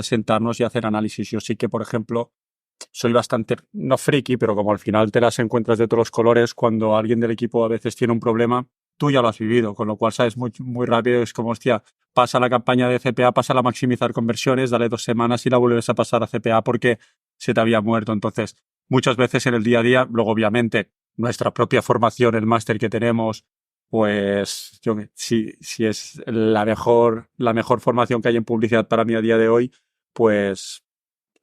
sentarnos y hacer análisis. Yo sí que, por ejemplo, soy bastante, no friki, pero como al final te las encuentras de todos los colores, cuando alguien del equipo a veces tiene un problema, tú ya lo has vivido, con lo cual sabes muy, muy rápido, es como, hostia, pasa la campaña de CPA, pasa a maximizar conversiones, dale 2 semanas y la vuelves a pasar a CPA porque se te había muerto. Entonces, muchas veces en el día a día, luego obviamente nuestra propia formación, el máster que tenemos, pues si es la mejor formación que hay en publicidad para mí a día de hoy, pues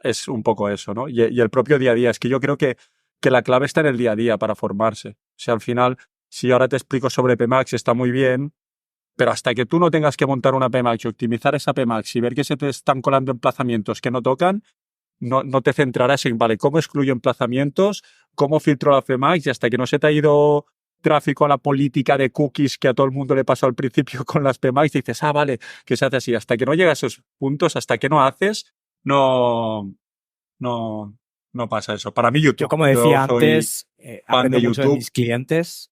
es un poco eso, ¿no? Y el propio día a día. Es que yo creo que la clave está en el día a día para formarse. O sea, al final, si ahora te explico sobre PMax, está muy bien, pero hasta que tú no tengas que montar una PMax y optimizar esa PMax y ver que se te están colando emplazamientos que no tocan, no te centrarás en, vale, ¿cómo excluyo emplazamientos? ¿Cómo filtro la PMax? Y hasta que no se te ha ido tráfico a la política de cookies que a todo el mundo le pasó al principio con las PMax, dices, vale, que se hace así. Hasta que no llega a esos puntos, hasta que no haces, no pasa eso. Para mí, YouTube. Yo, como decía Yo soy antes, fan aprendo de mucho de YouTube. mis clientes.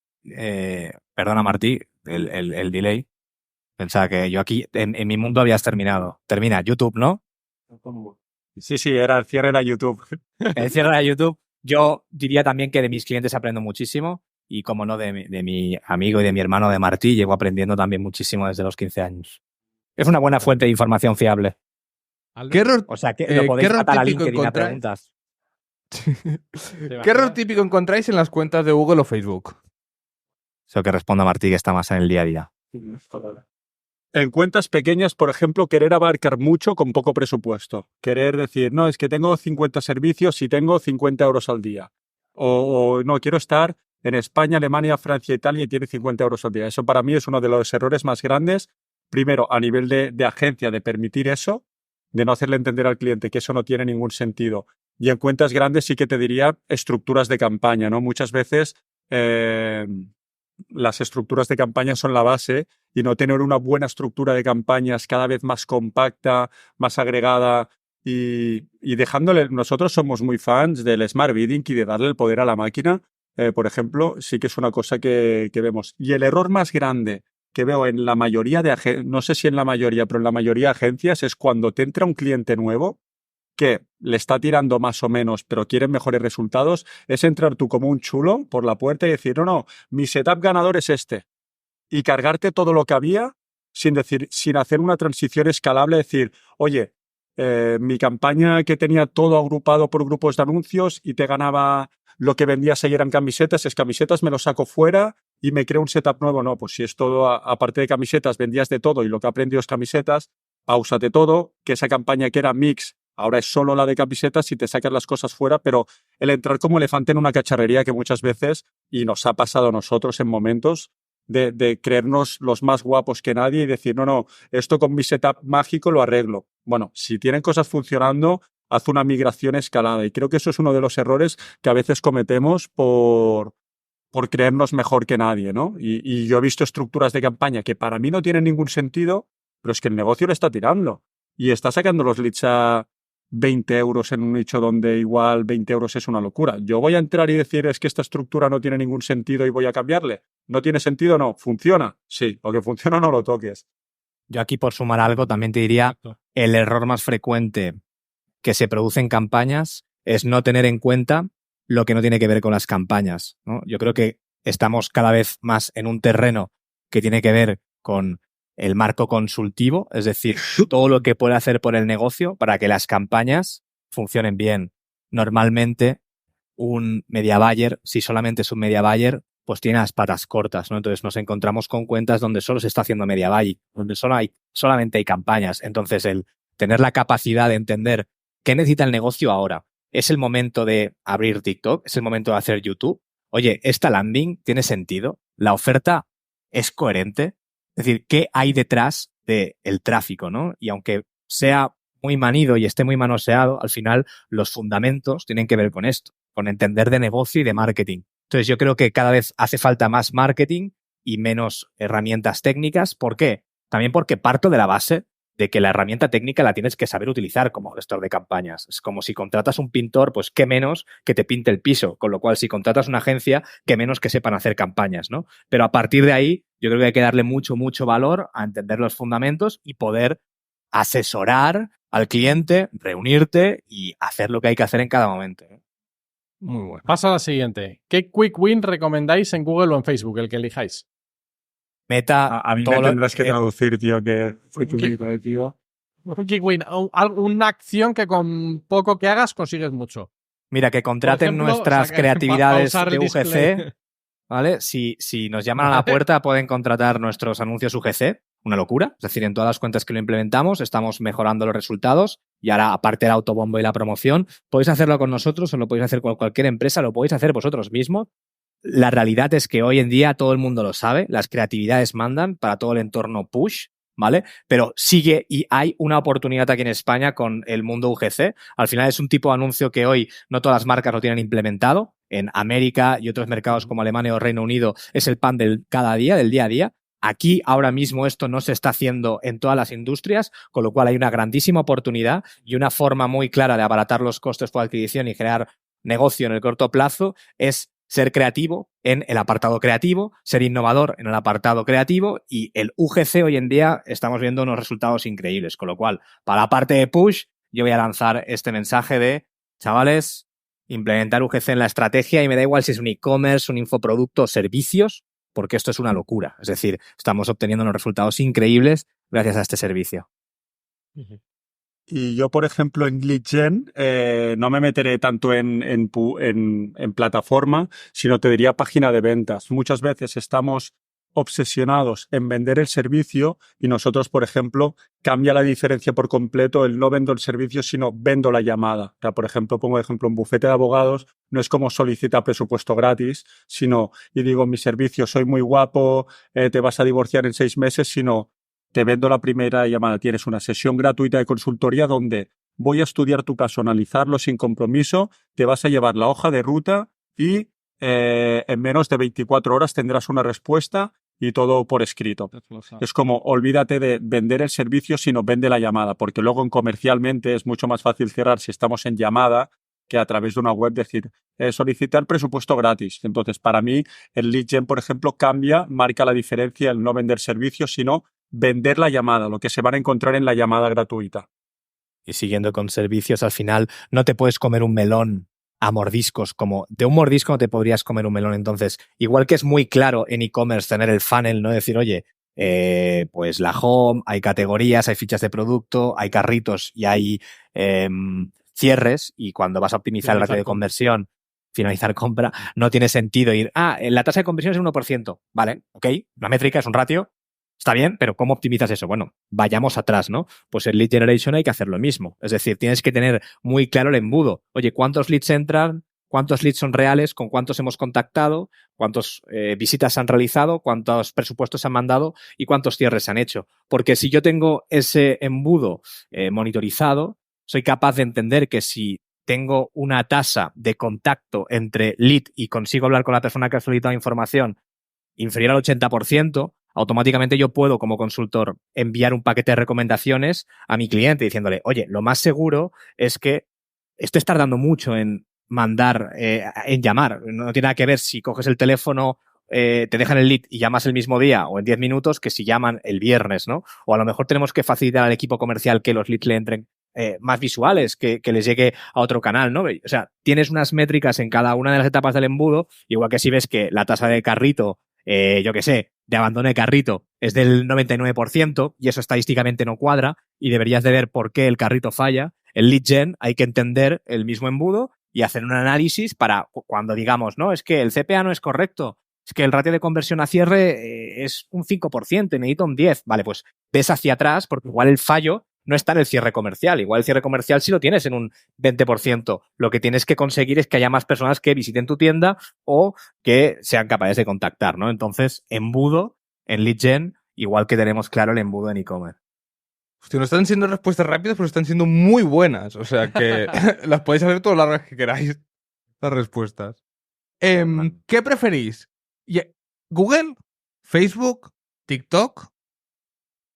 Perdona, Martí, el delay. Pensaba que yo aquí, en mi mundo habías terminado. Termina YouTube, ¿no? Sí, el cierre era YouTube. El cierre de YouTube. Yo diría también que de mis clientes aprendo muchísimo y, como no, de mi amigo y de mi hermano de Martí, llevo aprendiendo también muchísimo desde los 15 años. Es una buena fuente de información fiable. ¿Qué error, O sea, que lo podéis error matar a típico LinkedIn a encontráis? preguntas. ¿Qué error típico encontráis en las cuentas de Google o Facebook? Eso que responda Martí, que está más en el día a día. En cuentas pequeñas, por ejemplo, querer abarcar mucho con poco presupuesto. Querer decir, no, es que tengo 50 servicios y tengo 50 euros al día. O no, quiero estar en España, Alemania, Francia, Italia y tiene 50 euros al día. Eso para mí es uno de los errores más grandes. Primero, a nivel de agencia, de permitir eso, de no hacerle entender al cliente que eso no tiene ningún sentido. Y en cuentas grandes sí que te diría estructuras de campaña, ¿no? Muchas veces las estructuras de campaña son la base y no tener una buena estructura de campañas cada vez más compacta, más agregada y dejándole... Nosotros somos muy fans del Smart Bidding y de darle el poder a la máquina, por ejemplo, sí que es una cosa que vemos. Y el error más grande que veo en la mayoría de agencias, no sé si en la mayoría, pero en la mayoría de agencias es cuando te entra un cliente nuevo que le está tirando más o menos, pero quiere mejores resultados, es entrar tú como un chulo por la puerta y decir, no, mi setup ganador es este. Y cargarte todo lo que había sin hacer una transición escalable, decir, oye, mi campaña que tenía todo agrupado por grupos de anuncios y te ganaba lo que vendías ayer eran camisetas me lo saco fuera y me creo un setup nuevo. No, pues si es todo, aparte de camisetas, vendías de todo y lo que aprendió es camisetas, páusate todo, que esa campaña que era mix ahora es solo la de camisetas y te sacas las cosas fuera, pero el entrar como elefante en una cacharrería que muchas veces, y nos ha pasado a nosotros en momentos, de creernos los más guapos que nadie y decir, no, esto con mi setup mágico lo arreglo. Bueno, si tienen cosas funcionando, haz una migración escalada. Y creo que eso es uno de los errores que a veces cometemos por creernos mejor que nadie, ¿no? Y yo he visto estructuras de campaña que para mí no tienen ningún sentido, pero es que el negocio le está tirando. Y está sacando los leads a 20 euros en un nicho donde igual 20 euros es una locura. Yo voy a entrar y decir es que esta estructura no tiene ningún sentido y voy a cambiarle. ¿No tiene sentido? No. ¿Funciona? Sí. Lo que funciona no lo toques. Yo aquí, por sumar algo, también te diría el error más frecuente que se produce en campañas es no tener en cuenta lo que no tiene que ver con las campañas, ¿no? Yo creo que estamos cada vez más en un terreno que tiene que ver con el marco consultivo, es decir, todo lo que puede hacer por el negocio para que las campañas funcionen bien. Normalmente, un media buyer, si solamente es un media buyer, pues tiene las patas cortas, ¿no? Entonces nos encontramos con cuentas donde solo se está haciendo media buy, donde solamente hay campañas. Entonces, el tener la capacidad de entender qué necesita el negocio ahora. ¿Es el momento de abrir TikTok? ¿Es el momento de hacer YouTube? Oye, ¿esta landing tiene sentido? ¿La oferta es coherente? Es decir, ¿qué hay detrás del tráfico, ¿no? Y aunque sea muy manido y esté muy manoseado, al final los fundamentos tienen que ver con esto, con entender de negocio y de marketing. Entonces yo creo que cada vez hace falta más marketing y menos herramientas técnicas. ¿Por qué? También porque parto de la base de que la herramienta técnica la tienes que saber utilizar como gestor de campañas. Es como si contratas un pintor, pues qué menos que te pinte el piso. Con lo cual, si contratas una agencia, qué menos que sepan hacer campañas, ¿no? Pero a partir de ahí, yo creo que hay que darle mucho valor a entender los fundamentos y poder asesorar al cliente, reunirte y hacer lo que hay que hacer en cada momento. Muy bueno. Paso a la siguiente. ¿Qué quick win recomendáis en Google o en Facebook, el que elijáis? Meta. A mí me tendrás que traducir, tío, que fue tu vida, tío. Un quick win, una acción que con poco que hagas consigues mucho. Mira, que contraten ejemplo, nuestras creatividades de UGC, ¿vale? Si nos llaman a la puerta, pueden contratar nuestros anuncios UGC, una locura. Es decir, en todas las cuentas que lo implementamos estamos mejorando los resultados y ahora, aparte del autobombo y la promoción, podéis hacerlo con nosotros o lo podéis hacer con cualquier empresa, lo podéis hacer vosotros mismos. La realidad es que hoy en día todo el mundo lo sabe, las creatividades mandan para todo el entorno push, ¿vale? Pero sigue y hay una oportunidad aquí en España con el mundo UGC. Al final es un tipo de anuncio que hoy no todas las marcas lo tienen implementado. En América y otros mercados como Alemania o Reino Unido es el pan del cada día, del día a día. Aquí ahora mismo esto no se está haciendo en todas las industrias, con lo cual hay una grandísima oportunidad y una forma muy clara de abaratar los costes por adquisición y crear negocio en el corto plazo es ser creativo en el apartado creativo, ser innovador en el apartado creativo, y el UGC hoy en día estamos viendo unos resultados increíbles, con lo cual, para la parte de push, yo voy a lanzar este mensaje de, chavales, implementar UGC en la estrategia y me da igual si es un e-commerce, un infoproducto o servicios, porque esto es una locura. Es decir, estamos obteniendo unos resultados increíbles gracias a este servicio. Y yo, por ejemplo, en Lead Gen no me meteré tanto en plataforma, sino te diría página de ventas. Muchas veces estamos obsesionados en vender el servicio y nosotros, por ejemplo, cambia la diferencia por completo el no vendo el servicio, sino vendo la llamada. O sea, por ejemplo, pongo ejemplo, un bufete de abogados no es como solicita presupuesto gratis, sino, y digo, mi servicio, soy muy guapo, te vas a divorciar en 6 meses, sino te vendo la primera llamada. Tienes una sesión gratuita de consultoría donde voy a estudiar tu caso, analizarlo sin compromiso, te vas a llevar la hoja de ruta y en menos de 24 horas tendrás una respuesta y todo por escrito. Es como, olvídate de vender el servicio, sino vende la llamada, porque luego comercialmente es mucho más fácil cerrar si estamos en llamada que a través de una web decir, solicitar presupuesto gratis. Entonces, para mí, el Lead Gen, por ejemplo, marca la diferencia el no vender servicios, sino vender la llamada, lo que se van a encontrar en la llamada gratuita. Y siguiendo con servicios, al final no te puedes comer un melón a mordiscos, como de un mordisco no te podrías comer un melón. Entonces, igual que es muy claro en e-commerce tener el funnel, ¿no? Decir, oye, pues la home, hay categorías, hay fichas de producto, hay carritos y hay cierres, y cuando vas a optimizar el ratio de conversión, finalizar compra, no tiene sentido ir, la tasa de conversión es el 1%. Vale, ok, la métrica es un ratio, está bien, pero ¿cómo optimizas eso? Bueno, vayamos atrás, ¿no? Pues en Lead Generation hay que hacer lo mismo. Es decir, tienes que tener muy claro el embudo. Oye, ¿cuántos leads entran? ¿Cuántos leads son reales? ¿Con cuántos hemos contactado? ¿Cuántas visitas se han realizado? ¿Cuántos presupuestos se han mandado? ¿Y cuántos cierres se han hecho? Porque si yo tengo ese embudo monitorizado, soy capaz de entender que si tengo una tasa de contacto entre lead y consigo hablar con la persona que ha solicitado información inferior al 80%, automáticamente yo puedo, como consultor, enviar un paquete de recomendaciones a mi cliente diciéndole, oye, lo más seguro es que esto es tardando mucho en mandar, en llamar. No tiene nada que ver si coges el teléfono, te dejan el lead y llamas el mismo día o en 10 minutos que si llaman el viernes, ¿no? O a lo mejor tenemos que facilitar al equipo comercial que los leads le entren más visuales, que les llegue a otro canal, ¿no? O sea, tienes unas métricas en cada una de las etapas del embudo, igual que si ves que la tasa de carrito, yo qué sé, de abandono de carrito es del 99% y eso estadísticamente no cuadra y deberías de ver por qué el carrito falla. En Lead Gen hay que entender el mismo embudo y hacer un análisis para cuando digamos, no, es que el CPA no es correcto, es que el ratio de conversión a cierre es un 5%, necesito un 10%. Vale, pues ves hacia atrás porque igual el fallo no está en el cierre comercial. Igual el cierre comercial sí lo tienes en un 20%. Lo que tienes que conseguir es que haya más personas que visiten tu tienda o que sean capaces de contactar, ¿no? Entonces, embudo en Lead Gen, igual que tenemos claro el embudo en e-commerce. Hostia, no están siendo respuestas rápidas, pero están siendo muy buenas. O sea que las podéis hacer todas las largas que queráis, las respuestas. ¿Qué preferís? ¿Google? ¿Facebook? ¿TikTok?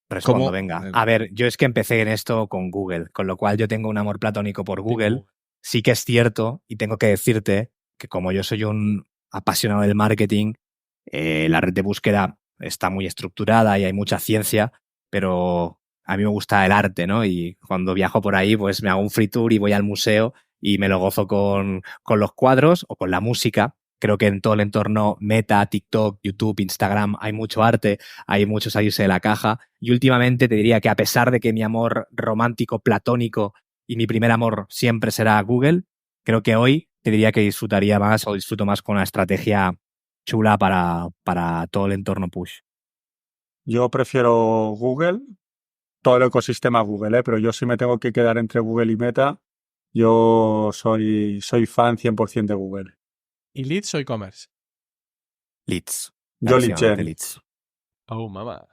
Respondo, venga. A ver, yo es que empecé en esto con Google, con lo cual yo tengo un amor platónico por Google. Sí que es cierto, y tengo que decirte que como yo soy un apasionado del marketing, la red de búsqueda está muy estructurada y hay mucha ciencia, pero a mí me gusta el arte, ¿no? Y cuando viajo por ahí, pues me hago un free tour y voy al museo y me lo gozo con los cuadros o con la música. Creo que en todo el entorno Meta, TikTok, YouTube, Instagram hay mucho arte, hay mucho salirse de la caja. Y últimamente te diría que a pesar de que mi amor romántico, platónico y mi primer amor siempre será Google, creo que hoy te diría que disfrutaría más o disfruto más con una estrategia chula para todo el entorno push. Yo prefiero Google, todo el ecosistema Google, pero yo si me tengo que quedar entre Google y Meta, yo soy fan 100% de Google. ¿Y Leads o e-commerce? Leads. Yo Acción de Lead. Leads. Oh, mamá.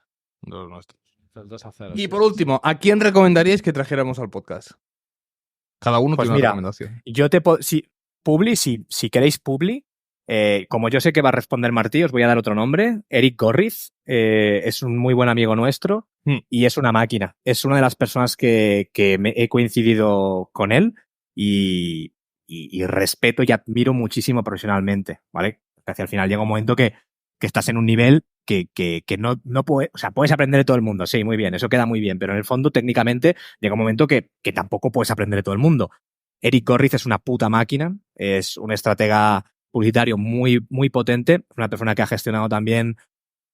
Los nuestros. Los 2-0. Y por último, ¿a quién recomendaríais que trajéramos al podcast? Cada uno Pues tiene mira, una recomendación. Yo te puedo. Si queréis Publi, como yo sé que va a responder Martí, os voy a dar otro nombre. Eric Gorriz es un muy buen amigo nuestro y es una máquina. Es una de las personas que he coincidido con él y respeto y admiro muchísimo profesionalmente, ¿vale? Porque al final llega un momento que estás en un nivel que no puede, o sea, puedes aprender de todo el mundo, sí, muy bien, eso queda muy bien, pero en el fondo técnicamente llega un momento que tampoco puedes aprender de todo el mundo. Eric Gorriz es una puta máquina, es un estratega publicitario muy, muy potente, una persona que ha gestionado también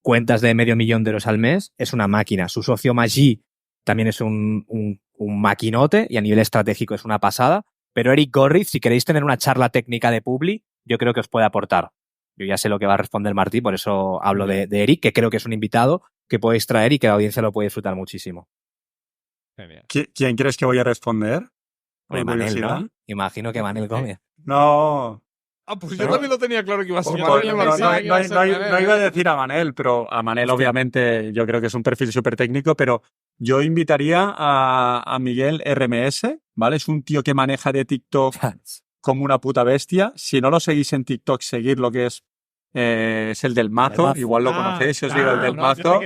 cuentas de $500,000 al mes, es una máquina. Su socio Maggi también es un maquinote y a nivel estratégico es una pasada, pero Eric Gorriz, si queréis tener una charla técnica de Publi, yo creo que os puede aportar. Yo ya sé lo que va a responder Martí, por eso hablo de Eric, que creo que es un invitado que podéis traer y que la audiencia lo puede disfrutar muchísimo. Genial. ¿Quién crees que voy a responder? Pues Manel, ¿no? Imagino que Manel Gómez. No. Pues Pero- yo también lo tenía claro que iba a ser Yo Pues, también Manel. lo pensaba que iba a ser Manel, no iba a decir a Manel, pero a Manel obviamente yo creo que es un perfil súper técnico, pero yo invitaría a Miguel RMS, ¿vale? Es un tío que maneja de TikTok como una puta bestia. Si no lo seguís en TikTok, seguir lo que es el del mazo. Igual lo conocéis, si os digo el del mazo.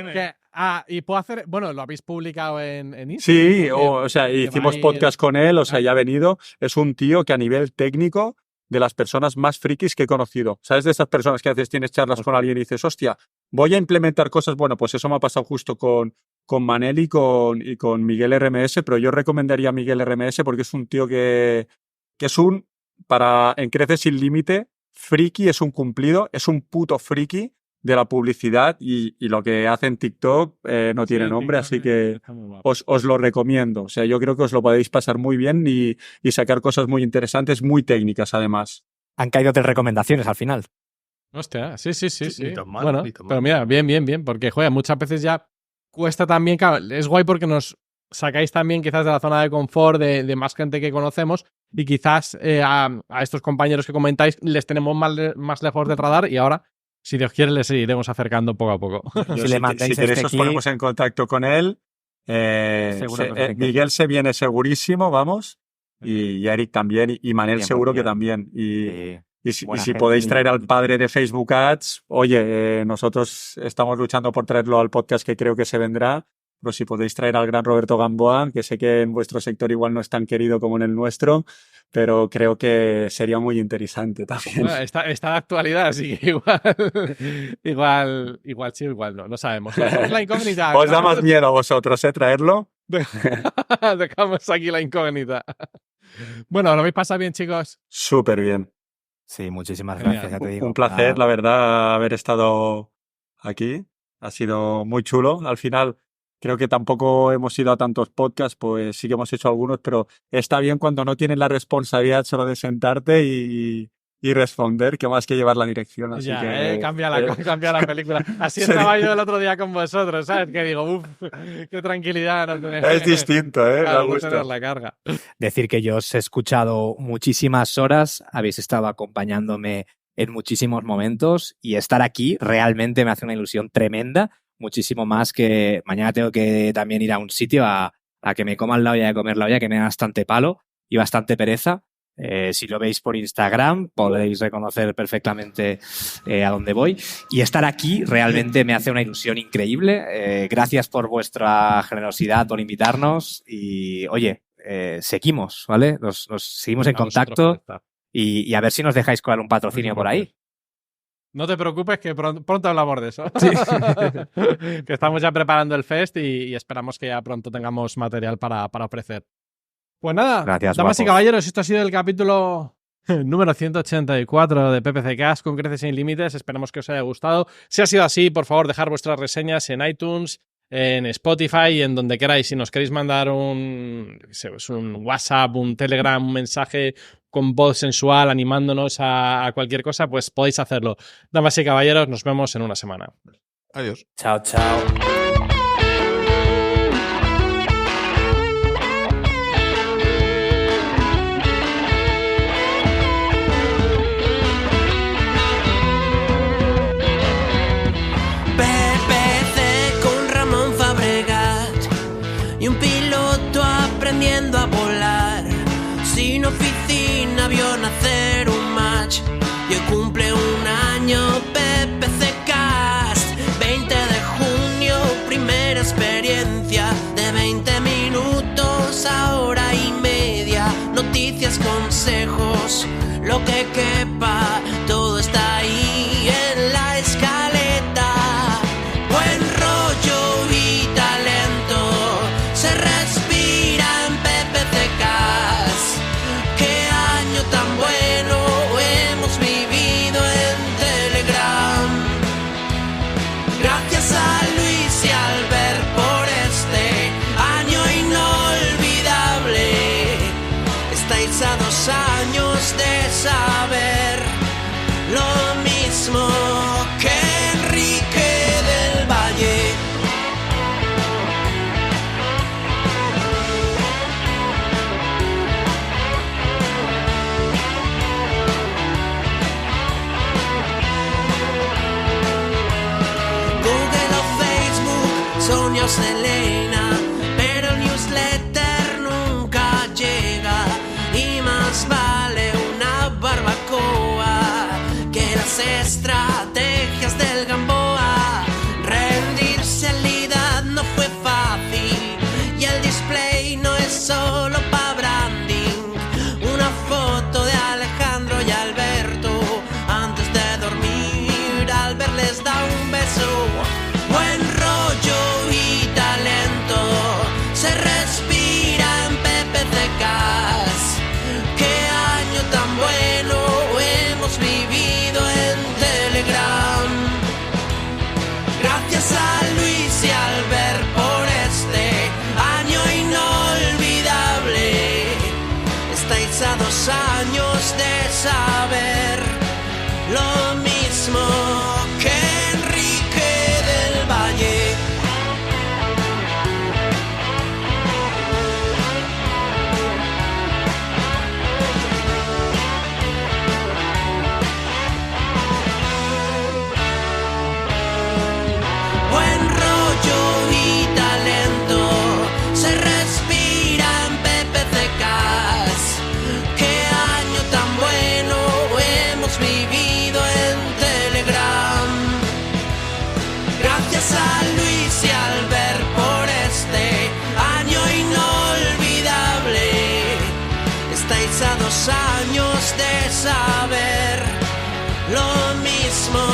Y puedo hacer. Bueno, lo habéis publicado en Instagram. Sí, o sea, hicimos podcast con él, o sea, ya ha venido. venido. Es un tío que a nivel técnico, de las personas más frikis que he conocido. ¿Sabes? De esas personas que a veces tienes charlas con alguien y dices, hostia, voy a implementar cosas. Bueno, pues eso me ha pasado justo con Manel y con Miguel RMS, pero yo recomendaría a Miguel RMS porque es un tío que es en Crece Sin Límite, friki, es un cumplido, es un puto friki de la publicidad y lo que hace en TikTok no tiene nombre, así que os lo recomiendo. O sea, yo creo que os lo podéis pasar muy bien y sacar cosas muy interesantes, muy técnicas además. Han caído 3 recomendaciones al final. Hostia, sí. Ni tan mal, Bueno, ni tan pero mal. mira, bien, porque, joder, muchas veces ya cuesta también, claro, es guay porque nos sacáis también quizás de la zona de confort de más gente que conocemos y quizás a estos compañeros que comentáis les tenemos más lejos del radar y ahora, si Dios quiere, les iremos acercando poco a poco. Yo, le mandáis queréis, este os clip- ponemos en contacto con él. Seguro que Miguel se viene segurísimo, vamos. Y Eric también. Y Manel 100%. seguro que también. Y si buena podéis gente. traer al padre de Facebook Ads, oye, nosotros estamos luchando por traerlo al podcast que creo que se vendrá. Pero si podéis traer al gran Roberto Gamboa, que sé que en vuestro sector igual no es tan querido como en el nuestro, pero creo que sería muy interesante también. Bueno, está de actualidad, así que igual sí, igual no sabemos. Es la incógnita. Os da más miedo a vosotros, traerlo. Dejamos aquí la incógnita. Bueno, ¿lo habéis pasado bien, chicos? Súper bien. Sí, muchísimas Genial. gracias, ya te digo. Un placer, la verdad, haber estado aquí. Ha sido muy chulo. Al final, creo que tampoco hemos ido a tantos podcasts, pues sí que hemos hecho algunos, pero está bien cuando no tienes la responsabilidad solo de sentarte y responder, que más que llevar la dirección. Así Ya, que cambia la película. Así estaba yo el otro día con vosotros, ¿sabes? Que digo, uff, qué tranquilidad. No tener, es distinto, ¿eh? claro, Me no gusta. tener la carga. Decir que yo os he escuchado muchísimas horas, habéis estado acompañándome en muchísimos momentos y estar aquí realmente me hace una ilusión tremenda, muchísimo más que mañana tengo que también ir a un sitio a que me coman la olla de comer la olla, que me da bastante palo y bastante pereza. Si lo veis por Instagram podéis reconocer perfectamente a dónde voy y estar aquí realmente me hace una ilusión increíble. Gracias por vuestra generosidad, por invitarnos y oye, seguimos, ¿vale? Nos seguimos en contacto y a ver si nos dejáis colar un patrocinio por ahí. No te preocupes que pronto hablamos de eso. Que estamos ya preparando el fest y esperamos que ya pronto tengamos material para ofrecer. Pues nada, Gracias, damas y guapos. caballeros, esto ha sido el capítulo número 184 de PPC Cast con Crece Sin Límites. Esperamos que os haya gustado. Si ha sido así, por favor, dejar vuestras reseñas en iTunes, en Spotify y en donde queráis. Si nos queréis mandar un WhatsApp, un Telegram, un mensaje con voz sensual animándonos a cualquier cosa, pues podéis hacerlo. Damas y caballeros, nos vemos en una semana. Adiós. Chao, chao. Y un piloto aprendiendo a volar. Sin oficina vio nacer un match. Y hoy cumple un año PPC Cast. 20 de junio, primera experiencia de 20 minutos a hora y media. Noticias, consejos, lo que quepa, todo está ahí en la escaleta. Buen rollo y talento se respira en PPCcast. Qué año tan bueno hemos vivido en Telegram. Gracias a Luis y Albert por este año inolvidable. Estáis a 2 años de saber lo mismo que Enrique del Valle. Sonia o Selena, pero el newsletter nunca llega. Y más vale una barbacoa que las estrategias del Gamboa. Rendirse en realidad no fue fácil y el display no es solo pa' branding. Una foto de Alejandro y Alberto antes de dormir. Albert les da un beso. Buen rollo y talento se respira en PPCcast. Qué año tan bueno hemos vivido en Telegram. Gracias a Luis y Albert por este año inolvidable. Estáis a 2 años de saber lo mismo que Enrique del Valle. Buen rollo y talento se respira en PPCcast. Qué año tan bueno hemos vivido en Telegram. Gracias a Luis y Albert por este año inolvidable. Estáis a 2 años de saber lo mismo